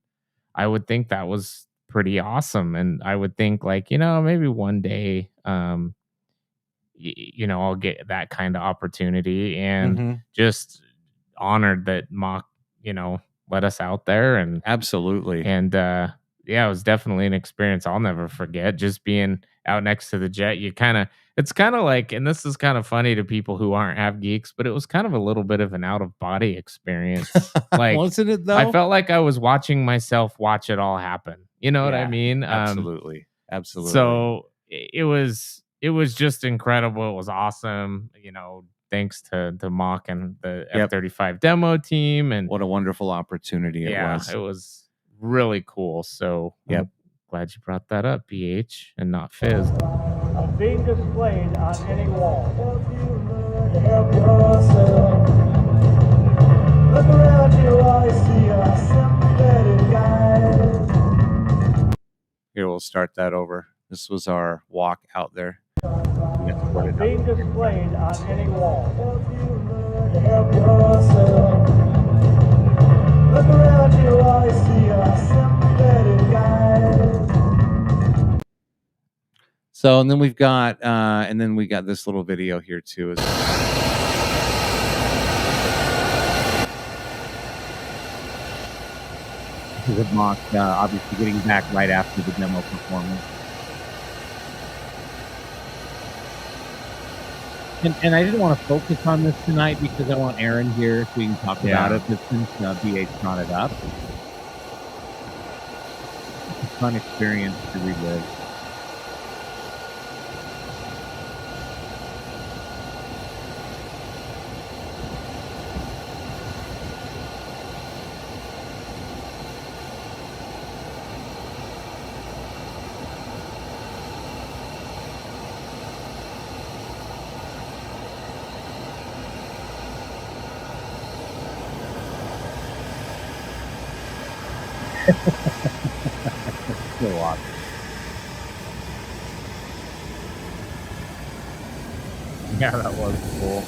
I would think that was pretty awesome. And I would think like, maybe one day, I'll get that kind of opportunity, and just honored that Mock, let us out there. And absolutely. And it was definitely an experience I'll never forget. Just being out next to the jet, it's kind of like, and this is kind of funny to people who aren't have geeks, but it was kind of a little bit of an out of body experience. Like, wasn't it though? I felt like I was watching myself watch it all happen. You know what I mean? Absolutely. So it was just incredible. It was awesome. Thanks to Mock and the F-35 demo team. And what a wonderful opportunity it was. It was really cool. So I'm glad you brought that up, BH, and not Fizz. Being displayed on any wall. Look around you, all you see are sympathetic guys. Here, we'll start that over. This was our walk out there. Being displayed on any wall. Look around you, all you see are sympathetic guys. So, and then we got this little video here too. This is Mock, obviously getting back right after the demo performance. And I didn't want to focus on this tonight because I want Aaron here so we can talk about it. But since BH brought it up, it's a fun experience to relive. So awesome. Yeah, that was cool.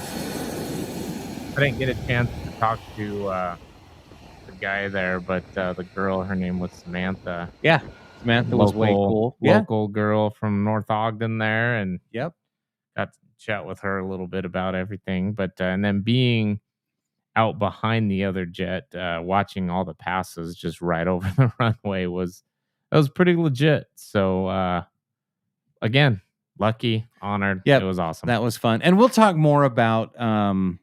I didn't get a chance to talk to the guy there, but the girl, her name was Samantha. Yeah, Samantha was way cool. Yeah. Local girl from North Ogden there, and Yep. got to chat with her a little bit about everything. But and then being out behind the other jet, watching all the passes just right over the runway was pretty legit. So again, lucky, honored. Yep. It was awesome. That was fun. And we'll talk more about the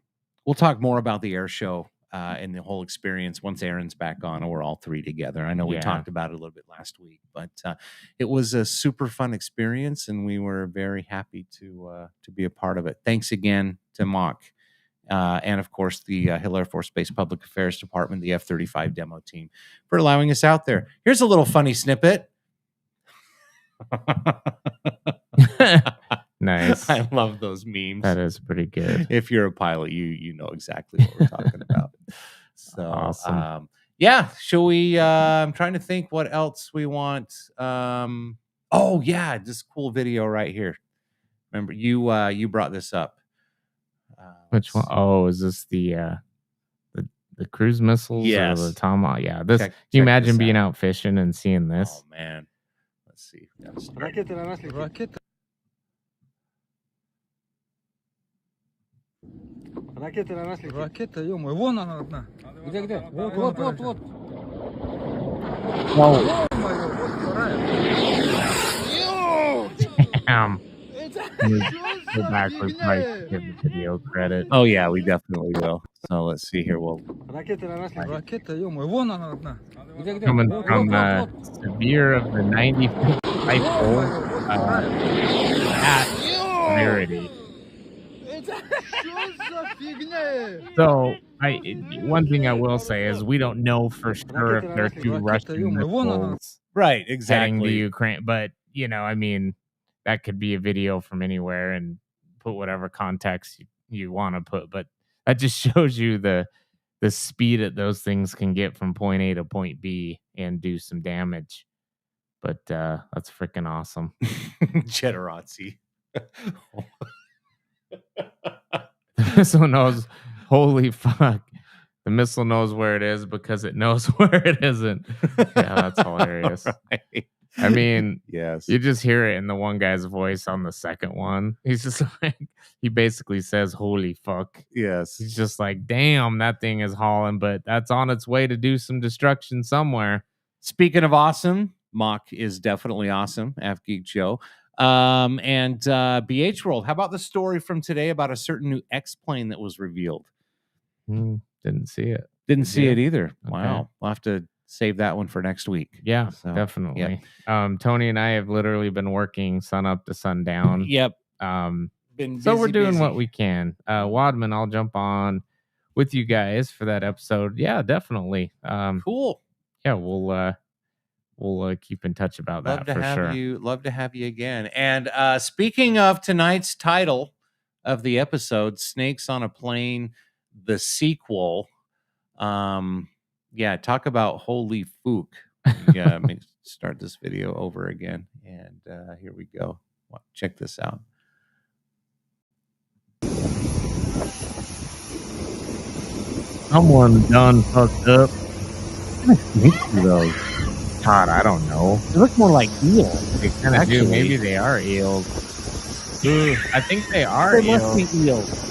air show and the whole experience once Aaron's back on and we're all three together. I know we Yeah. talked about it a little bit last week, but it was a super fun experience and we were very happy to be a part of it. Thanks again to Mock. And of course, the Hill Air Force Base Public Affairs Department, the F-35 demo team, for allowing us out there. Here's a little funny snippet. Nice. I love those memes. That is pretty good. If you're a pilot, you know exactly what we're talking about. So, Awesome. yeah. Shall we? I'm trying to think what else we want. Oh yeah, this cool video right here. Remember you brought this up. Which one? Oh, is this the cruise missiles? Yes. Or the Tomahawk? Yeah. This. Check Can you imagine this being out. out fishing and seeing this? Oh man. Let's see. We gotta start. Ракета, ё-моё, вон она одна. Где? Вот. Whoa. Damn. Go backwards, right? Give the video credit. Oh yeah, we definitely will. So let's see here. We'll Ракета, ё-моё, вон она одна. Coming from severe of the 95th rifle at severity. So, one thing I will say is we don't know for sure if they're two Russian missiles right, heading to exactly. Ukraine, but I mean, that could be a video from anywhere and put whatever context you want to put, but that just shows you the speed that those things can get from point A to point B and do some damage. But that's freaking awesome. Generosity. The missile knows, holy fuck. The missile knows where it is because it knows where it isn't. Yeah, that's hilarious. Right. I mean, yes. You just hear it in the one guy's voice on the second one. He's just like, he basically says, holy fuck. Yes. He's just like, damn, that thing is hauling, but that's on its way to do some destruction somewhere. Speaking of awesome, Mock is definitely awesome. F Geek Joe. And BH World, how about the story from today about a certain new X-plane that was revealed? Didn't see it. Didn't see you? it either. Okay. Wow. We'll have to save that one for next week. Yeah, So, definitely. Yep. Tony and I have literally been working sun up to sundown. Yep. So we're doing what we can. Wadman, I'll jump on with you guys for that episode. Yeah, definitely. Cool. Yeah, we'll keep in touch about Love that to for have sure. you. Love to have you again. And speaking of tonight's title of the episode, Snakes on a Plane, the sequel. Yeah, talk about holy fook. Yeah, let me start this video over again. And here we go. Check this out. Someone done fucked up. Those. God, I don't know. They look more like eels. They kind of do. Actually. Maybe they are eels. I think they are They must eels. be eels.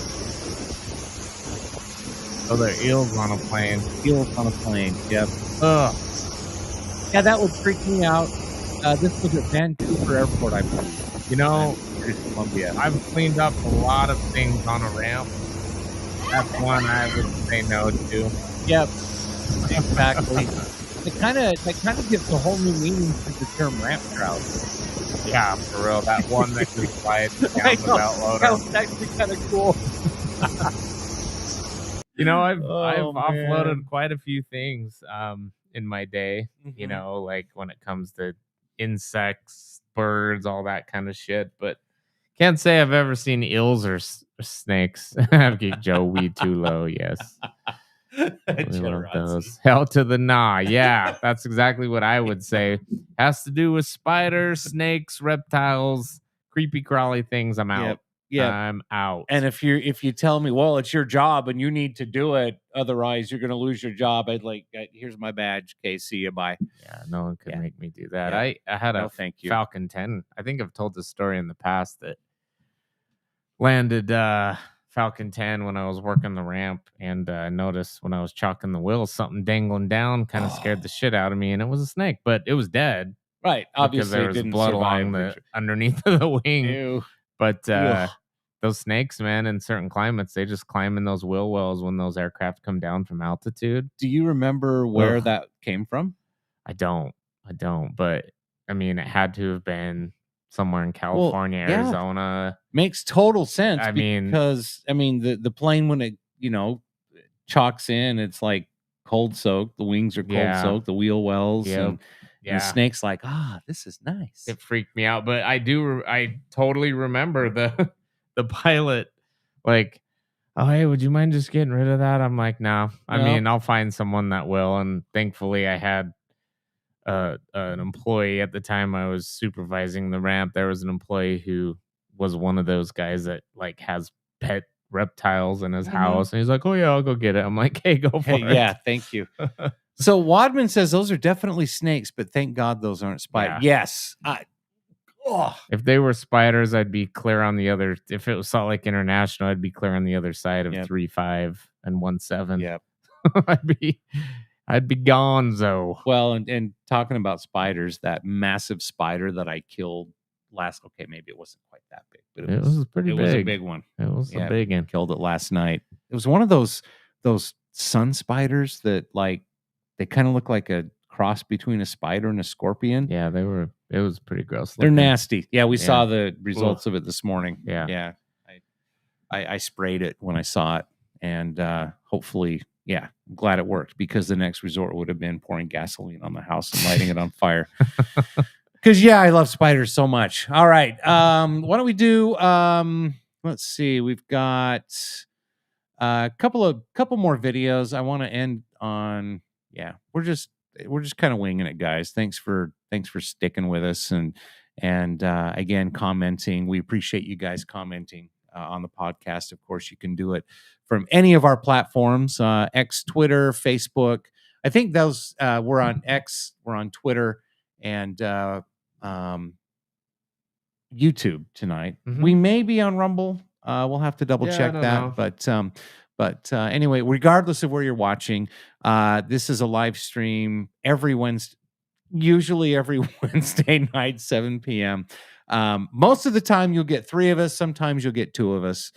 Oh, they're eels on a plane. Eels on a plane. Yep. Ugh. Yeah, that would freak me out. This was at Vancouver Airport, I believe. You know, British Columbia. I've cleaned up a lot of things on a ramp. That's one I would say no to. Yep. Exactly. It kind of gives a whole new meaning to the term ramp trout. Yeah, for real. That one that can slide down I know. without loader. That was actually kind of cool. You know, I've Oh, offloaded man. quite a few things in my day. You Mhm. know, like when it comes to insects, birds, all that kind of shit. But can't say I've ever seen eels or snakes. Geek Joe, weed too low. Yes. We love those. Hell to the nah. Yeah, that's exactly what I would say. Has to do with spiders, snakes, reptiles, creepy crawly things. I'm out. Yeah. I'm out. And if you tell me, well, it's your job and you need to do it, otherwise you're going to lose your job, I'd like, here's my badge. Okay, see you. Bye. Yeah, no one could make me do that. Yeah. I had a thank you. Falcon 10. I think I've told this story in the past that landed Falcon 10 when I was working the ramp, and noticed when I was chalking the wheels, something dangling down kind of scared the shit out of me, and it was a snake, but it was dead. Right. Because Obviously, there it was didn't blood survive along the- underneath of the wing. Ew. But Ugh. those snakes, man, in certain climates, they just climb in those wheel wells when those aircraft come down from altitude. Do you remember where Ugh. that came from? I don't. But I mean, it had to have been somewhere in California, yeah. Arizona. Makes total sense. I mean- because the plane, when it chalks in, it's like cold soaked. The wings are cold Yeah. soaked. The wheel wells. Yep. And the snake's like, this is nice. It freaked me out, but I totally remember the pilot like, oh, hey, would you mind just getting rid of that? I'm like, no. I No. mean, I'll find someone that will. And thankfully, I had an employee at the time I was supervising the ramp. There was an employee who was one of those guys that like has pet reptiles in his house, and he's like, oh yeah, I'll go get it. I'm like, hey, go for it. Yeah, thank you. So Wadman says those are definitely snakes, but thank God those aren't spiders. Yeah. Yes. If they were spiders, I'd be clear on the other. If it was Salt Lake International, I'd be clear on the other side of 3.5 and 1.7. Yep. I'd be gonzo. Well, and talking about spiders, that massive spider that I killed maybe it wasn't quite that big, but It was pretty It was a big. big one. It was a big one. Killed it last night. It was one of those sun spiders that like they kind of look like a cross between a spider and a scorpion. Yeah, it was pretty gross. They're looking. nasty. Yeah, we Yeah. saw the results of it this morning. Yeah. I sprayed it when I saw it, and hopefully, I'm glad it worked, because the next resort would have been pouring gasoline on the house and lighting it on fire. Because I love spiders so much. All right, why don't we do? Let's see. We've got a couple more videos. I want to end on. Yeah, we're just kind of winging it, guys. Thanks for sticking with us and again commenting. We appreciate you guys commenting on the podcast. Of course, you can do it from any of our platforms: X, Twitter, Facebook. I think those we're on X, we're on Twitter, and YouTube tonight. Mhm. We may be on Rumble. We'll have to double Yeah, I check don't that. know. But anyway, regardless of where you're watching, this is a live stream every Wednesday, usually every Wednesday night, 7 p.m. Most of the time you'll get 3 of us. Sometimes you'll get 2 of us.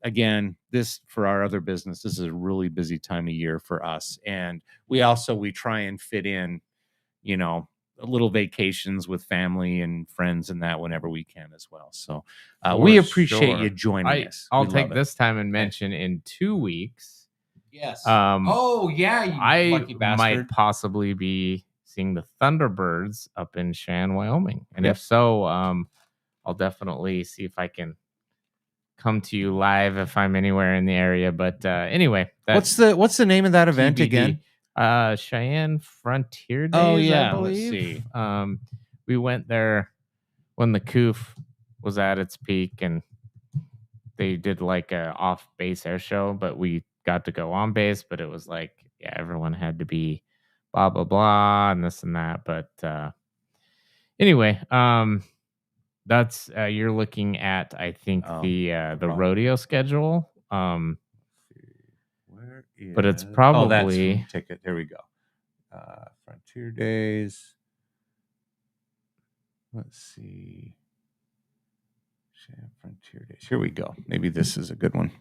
Again, this for our other business, this is a really busy time of year for us. And we try and fit in, little vacations with family and friends and that whenever we can as well. So we appreciate you joining us. I'll We take love it. this time and mention in 2 weeks. Yes. You I lucky might possibly be seeing the Thunderbirds up in Cheyenne, Wyoming. And Yep. if so, I'll definitely see if I can come to you live if I'm anywhere in the area. But anyway, What's the name of that event TBD. again? Cheyenne Frontier Days. Oh, yeah. I Let's believe. see. We went there when the COOF was at its peak, and they did like a off base air show, but we got to go on base. But it was like, everyone had to be blah blah blah and this and that. But anyway, that's you're looking at, I think, the rodeo schedule. But it's probably ticket. There we go. Frontier Days. Let's see. Frontier Days. Here we go. Maybe this is a good one.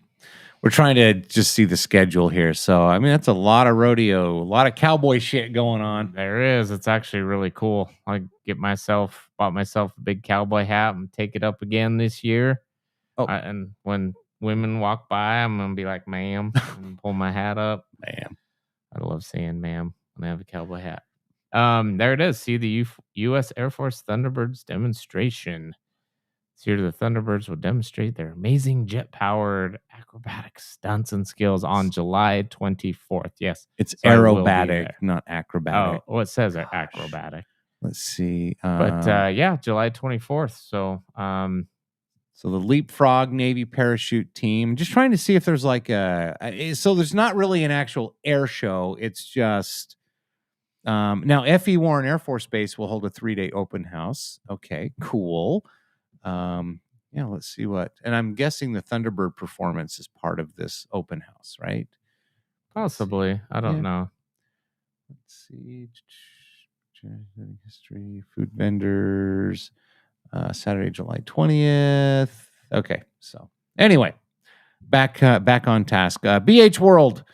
We're trying to just see the schedule here. So, I mean, that's a lot of rodeo, a lot of cowboy shit going on. There is. It's actually really cool. I bought myself a big cowboy hat and take it up again this year. And when women walk by, I'm going to be like, ma'am, and pull my hat up. Ma'am. I love saying ma'am when I have a cowboy hat. There it is. See the U.S. Air Force Thunderbirds demonstration. This year, the Thunderbirds will demonstrate their amazing jet-powered acrobatic stunts and skills on July 24th. Yes. It's so I will be aerobatic, there. not acrobatic. Oh, well, it says acrobatic. Let's see. But yeah, July 24th. So so the Leapfrog Navy parachute team. Just trying to see if there's like so there's not really an actual air show. It's just now F.E. Warren Air Force Base will hold a 3-day open house. Okay, cool. Yeah, let's see what. And I'm guessing the Thunderbird performance is part of this open house, right? possibly. I don't know. Let's see. History, food vendors, Saturday, July 20th. Okay, so anyway, back on task. BH World.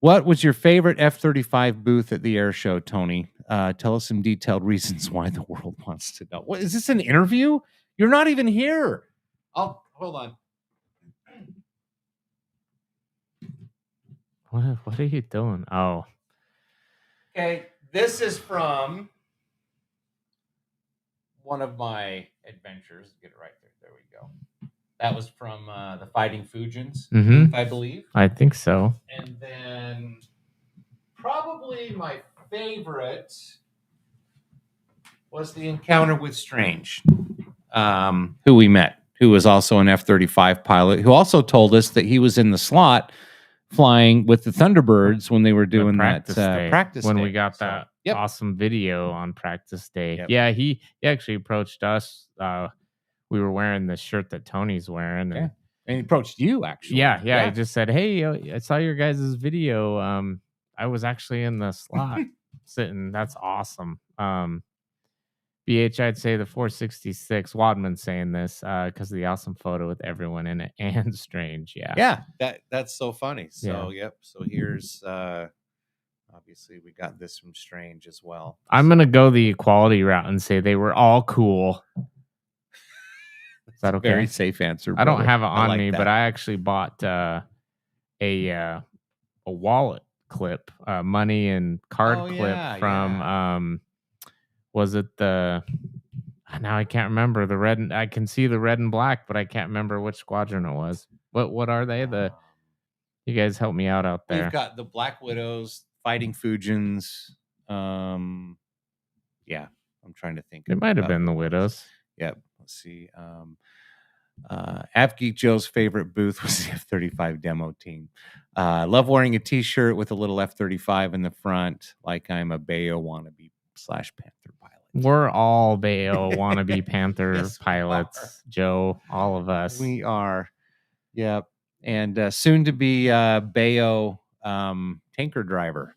What was your favorite F-35 booth at the air show, Tony? Tell us some detailed reasons why the world wants to know. What is this, an interview? You're not even here. I'll hold on. What are you doing? Oh. Okay, this is from one of my adventures. Get it right there. There we go. That was from the Fighting Fusions, I believe. I think so. And then probably my favorite was the encounter with Strange, who we met, who was also an F-35 pilot, who also told us that he was in the slot flying with the Thunderbirds when they were doing that practice when day. we got that awesome video on practice day. Yeah, he actually approached us. We were wearing the shirt that Tony's wearing. And he approached you, actually. Yeah. He just said, hey, I saw your guys' video. I was actually in the slot sitting. That's awesome. BH, I'd say the 466, Wadman saying this because of the awesome photo with everyone in it and Strange. Yeah, that's so funny. So, So here's, obviously, we got this from Strange as well. I'm going to go the equality route and say they were all cool. Is that okay? Very safe answer. I don't have it on like me, that. but I actually bought a wallet clip, money and card clip from was it the? Now I can't remember the red. I can see the red and black, but I can't remember which squadron it was. What are they? You guys help me out there. We've got the Black Widows, Fighting Fusions. Yeah, I'm trying to think. It might have been the Widows. Yep. Let's see. Avgeek Joe's favorite booth was the F-35 demo team. Love wearing a T-shirt with a little F-35 in the front, like I'm a Bayo wannabe / Panther pilot. We're all Bayo wannabe Panther pilots, Joe. All of us. We are. Yep. And soon to be Bayo tanker driver.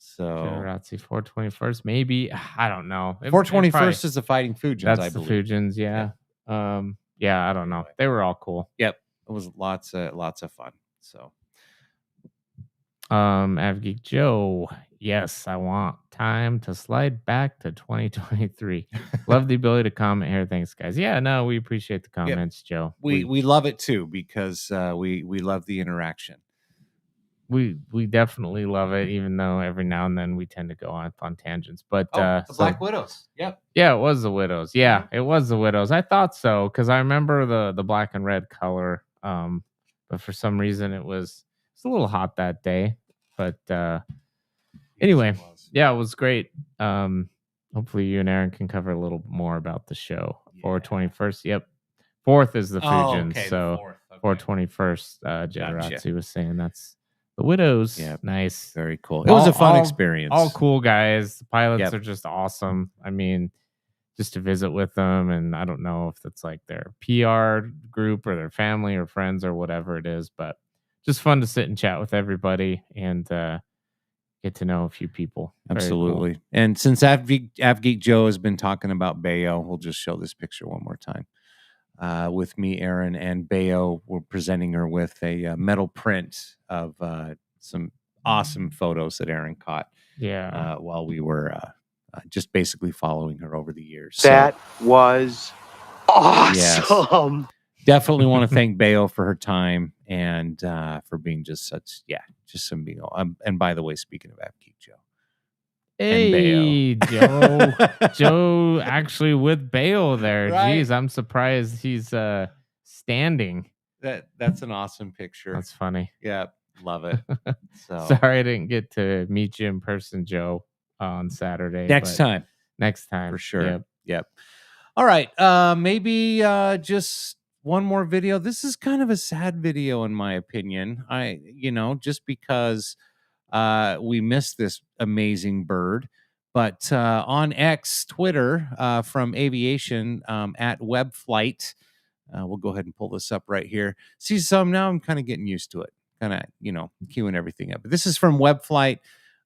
So Generazzi 421st, maybe. I don't know. 421st is the Fighting Fusions. That's I the believe. Fusions. Yeah. I don't know. They were all cool. Yep. It was lots of fun. So Avgeek Joe, yes, I want time to slide back to 2023. Love the ability to comment here. Thanks, guys. Yeah, no, we appreciate the comments, Joe. We love it too because we love the interaction. We definitely love it, even though every now and then we tend to go on tangents. But the Black Widows. Yep. Yeah, it was the Widows. Yeah, it was the Widows. I thought so because I remember the black and red color. But for some reason it was a little hot that day. But anyway, it was great. Hopefully you and Aaron can cover a little more about the show. 421st. Yep. 4th is the Fusions. Okay, so 421st, Generazzi Gotcha. was saying that's the Widows. Yeah, nice. Very cool. It was a fun experience. All cool guys. The pilots are just awesome. I mean, just to visit with them, and I don't know if it's like their PR group or their family or friends or whatever it is, but just fun to sit and chat with everybody and get to know a few people. Absolutely. Cool. And since Avgeek Joe has been talking about Bayo, we'll just show this picture one more time. With me, Aaron, and Bayo, we're presenting her with a metal print of some awesome photos that Aaron caught. Yeah. While we were just basically following her over the years. That was awesome. Yes. Definitely want to thank Bayo for her time and for being just some being. And by the way, speaking of Avgeek Joe, Hey, Joe. Joe actually with Bale there. Right. Jeez, I'm surprised he's standing. That's an awesome picture. That's funny. Yeah, love it. So Sorry I didn't get to meet you in person, Joe, on Saturday. next but time. Next time. For sure. Yep. Yep. All right. Maybe just one more video. This is kind of a sad video in my opinion. Just because we missed this amazing bird. But on X, Twitter, from aviation at WebFlight, we'll go ahead and pull this up right here. See some now. I'm kind of getting used to it. Kind of, queuing everything up. But this is from WebFlight.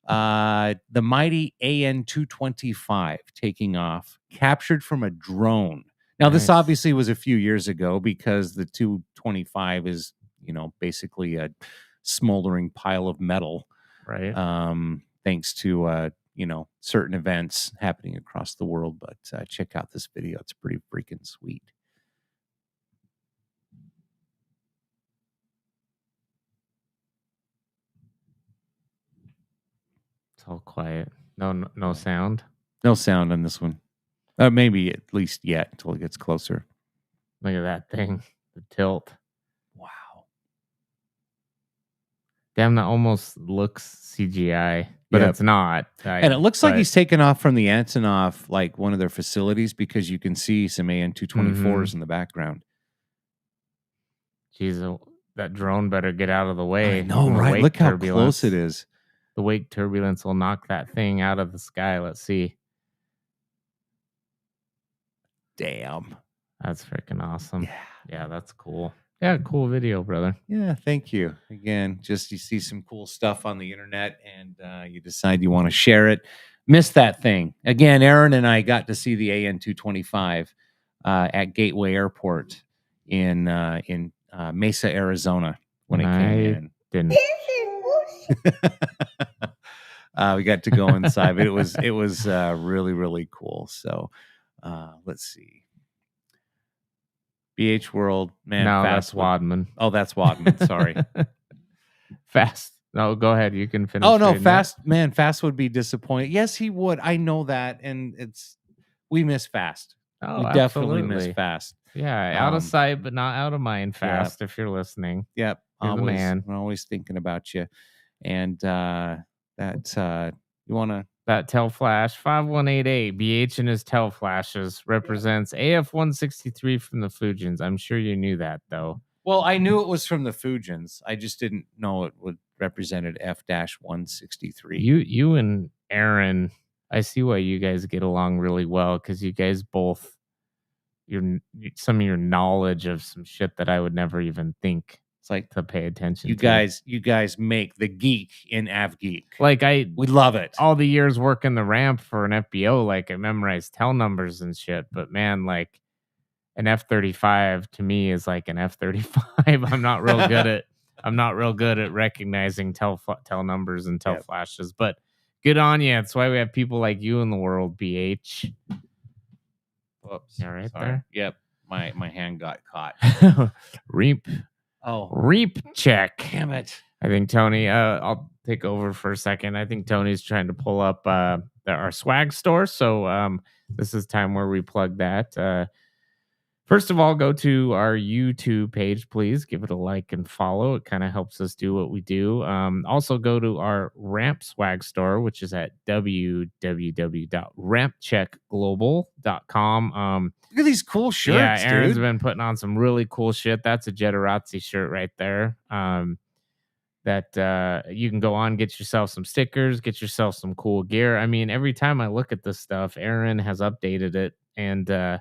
The mighty AN-225 taking off, captured from a drone. Now, this obviously was a few years ago because the 225 is, basically a smoldering pile of metal. Right. Thanks to, certain events happening across the world. But check out this video. It's pretty freaking sweet. It's all quiet. No sound. No sound on this one. Maybe at least yet until it gets closer. Look at that thing. The tilt. Wow. Damn, that almost looks CGI, but Yep. it's not. And it looks like he's taken off from the Antonov, like one of their facilities, because you can see some AN-224s in the background. Jeez, that drone better get out of the way. No, The right? wake Look how turbulence. close it is. The wake turbulence will knock that thing out of the sky. Let's see. Damn. That's freaking awesome. Yeah, that's cool. Yeah, cool video, brother. Yeah, thank you. Again, just you see some cool stuff on the internet and you decide you want to share it. Miss that thing. Again, Aaron and I got to see the AN-225 at Gateway Airport in Mesa, Arizona when it came in. Didn't. We got to go inside, but it was really, really cool. So let's see. BH World, man. No, Fast that's Wadman. Oh, that's Wadman. Sorry. Fast. No, go ahead. You can finish. Oh no, reading Fast, man. Fast would be disappointed. Yes, he would. I know that, and we miss Fast. Oh, we definitely miss absolutely. Fast. Yeah, out of sight, but not out of mind. Fast, if you're listening. Yep. You're the man. I'm always thinking about you. And you want to. That Tel Flash 5188 BH and his Tel Flashes represents AF-163 from the Fujians. I'm sure you knew that though. Well, I knew it was from the Fujians. I just didn't know it would represented F-163. You and Aaron, I see why you guys get along really well because you guys both some of your knowledge of some shit that I would never even think. It's like to pay attention. You guys make the geek in AvGeek. Like we love it. All the years working the ramp for an FBO, like I memorized tail numbers and shit. But man, like an F-35 to me is like an F-35. I'm not real good at recognizing tail numbers and tail flashes. But good on you. That's why we have people like you in the world, BH. Whoops. Yeah, right Sorry. there. Yep. My hand got caught. Reap. Oh, RampCheck. Damn it. I think Tony, I'll take over for a second. I think Tony's trying to pull up our swag store. So this is time where we plug that. First of all, go to our YouTube page, please. Give it a like and follow. It kind of helps us do what we do. Also, go to our Ramp swag store, which is at www.rampcheckglobal.com. Look at these cool shirts, yeah, Aaron's dude. been putting on some really cool shit. That's a Jetarazzi shirt right there. That you can go on, get yourself some stickers, get yourself some cool gear. I mean, every time I look at this stuff, Aaron has updated it. And,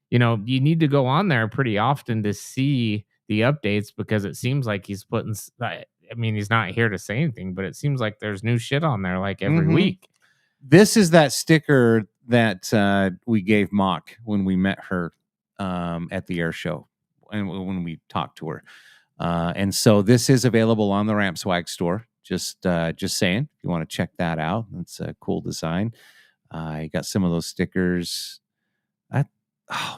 you need to go on there pretty often to see the updates because it seems like he's putting, I mean, he's not here to say anything, but it seems like there's new shit on there like every week. This is that sticker that we gave Mock when we met her at the air show and when we talked to her. And so this is available on the Ramp Swag store. Just saying, if you want to check that out, it's a cool design. You got some of those stickers.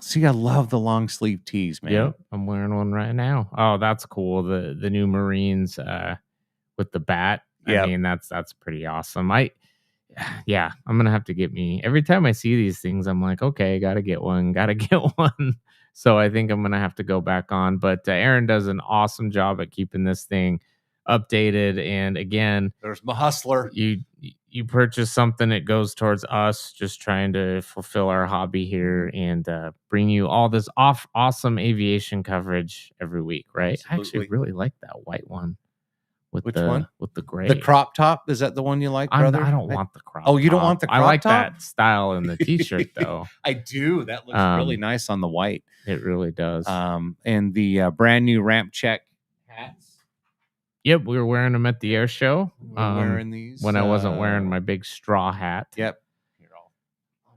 See, I love the long sleeve tees, man. Yep, I'm wearing one right now. Oh, that's cool. The new Marines with the bat. I mean, that's pretty awesome. yeah, I'm gonna have to get me. Every time I see these things, I'm like, okay, gotta get one. So I think I'm gonna have to go back on. But Aaron does an awesome job at keeping this thing updated. And again, there's my hustler. You purchase something, it goes towards us just trying to fulfill our hobby here and bring you all this awesome aviation coverage every week, right? Absolutely. I actually really like that white one. Which one? With the gray. The crop top? Is that the one you like, brother? I don't want the crop. Oh, you don't want the crop I like top? that style in the t-shirt though. I do. That looks really nice on the white. It really does. And the brand new RampCheck hats. Yep, we were wearing them at the air show. Wearing these when I wasn't wearing my big straw hat. Yep.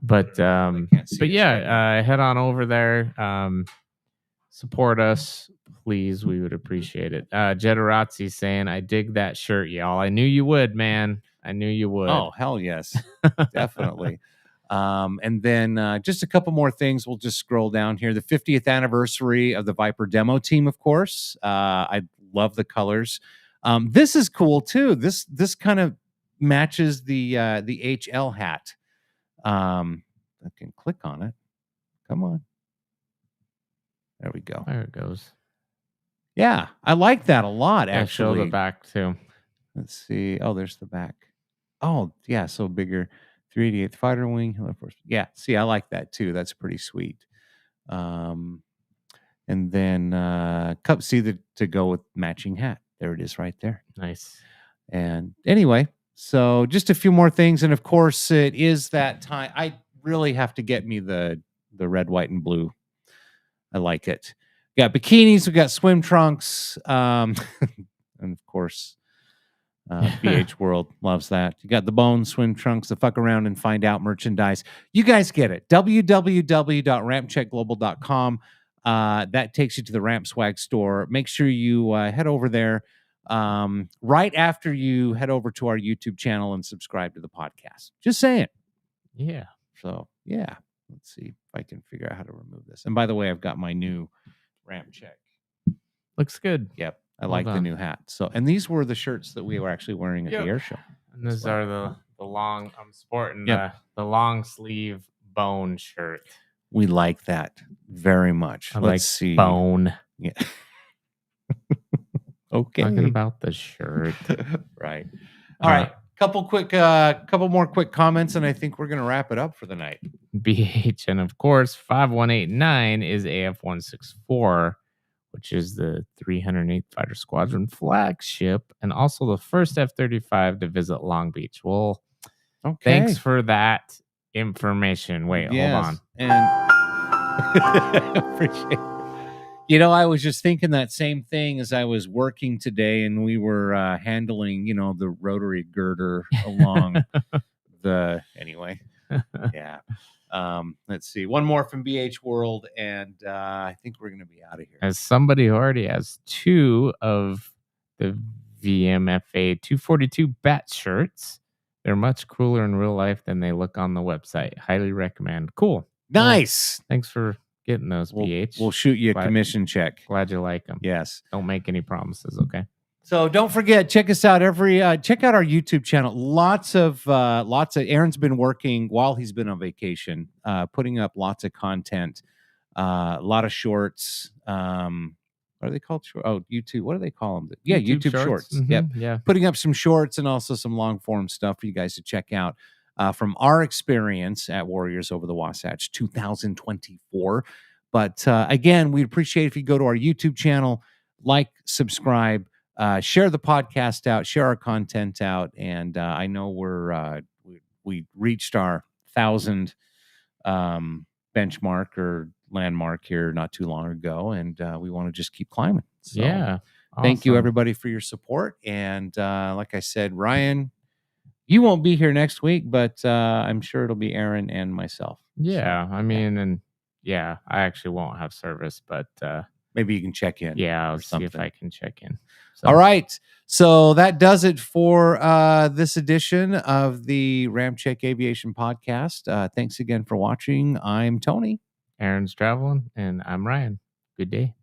But yeah, head on over there. Support us, please. We would appreciate it. Jetarazzi saying, "I dig that shirt, y'all. I knew you would, man. I knew you would." Oh, hell yes, definitely. And then just a couple more things. We'll just scroll down here. The 50th anniversary of the Viper demo team, of course. I love the colors. This is cool too. This kind of matches the HL hat. I can click on it. Come on. There we go. There it goes. Yeah, I like that a lot, actually. Show the back too. Let's see. Oh, there's the back. Oh, yeah, so bigger. 388th Fighter Wing. Yeah, see, I like that too. That's pretty sweet. And then to go with matching hat. There it is right there. Nice. And anyway, so just a few more things. And of course, it is that time. I really have to get me the red, white, and blue. I like it. We got bikinis. We got swim trunks. And of course, BH World loves that. You got the bone swim trunks, the fuck around and find out merchandise. You guys get it. www.rampcheckglobal.com. That takes you to the Ramp Swag store. Make sure you head over there right after you head over to our YouTube channel and subscribe to the podcast. Just saying. Yeah. So, yeah. Let's see if I can figure out how to remove this. And by the way, I've got my new RampCheck. Looks good. Yep. I like the new hat. So, and these were the shirts that we were actually wearing at the air show. And these are the long, I'm sporting the long sleeve bone shirt. We like that very much. Let's see. Bone. Yeah. Okay. Talking about the shirt. Right. All right. Couple more quick comments, and I think we're going to wrap it up for the night. BH, and of course, 5189 is AF-164, which is the 308th Fighter Squadron flagship, and also the first F-35 to visit Long Beach. Well, thanks for that information. Wait, hold on. And appreciate it. You know, I was just thinking that same thing as I was working today, and we were handling, the rotary girder along anyway. Yeah. Let's see. One more from BH World, and I think we're going to be out of here. As somebody who already has 2 of the VMFA 242 bat shirts, they're much cooler in real life than they look on the website. Highly recommend. Cool. Nice. Well, thanks for getting those, BH. We'll shoot you a commission check. Glad you like them. Yes. Don't make any promises, okay? So don't forget, check us out check out our YouTube channel. Lots of Aaron's been working while he's been on vacation, putting up lots of content, a lot of shorts. What are they called? Oh, YouTube. What do they call them? Yeah, YouTube shorts. Mm-hmm. Yep. Yeah. Putting up some shorts and also some long form stuff for you guys to check out. From our experience at Warriors Over the Wasatch 2024. But again, we'd appreciate if you go to our YouTube channel, like, subscribe, share the podcast out, share our content out. And I know we reached our 1,000 benchmark or landmark here not too long ago, and we want to just keep climbing. So, yeah. Thank you, everybody, for your support. And like I said, Ryan, you won't be here next week, but I'm sure it'll be Aaron and myself. Yeah, I mean, I actually won't have service, but maybe you can check in. Yeah, I'll see if I can check in. So. All right. So that does it for this edition of the RampCheck Aviation Podcast. Thanks again for watching. I'm Tony. Aaron's traveling, and I'm Ryan. Good day.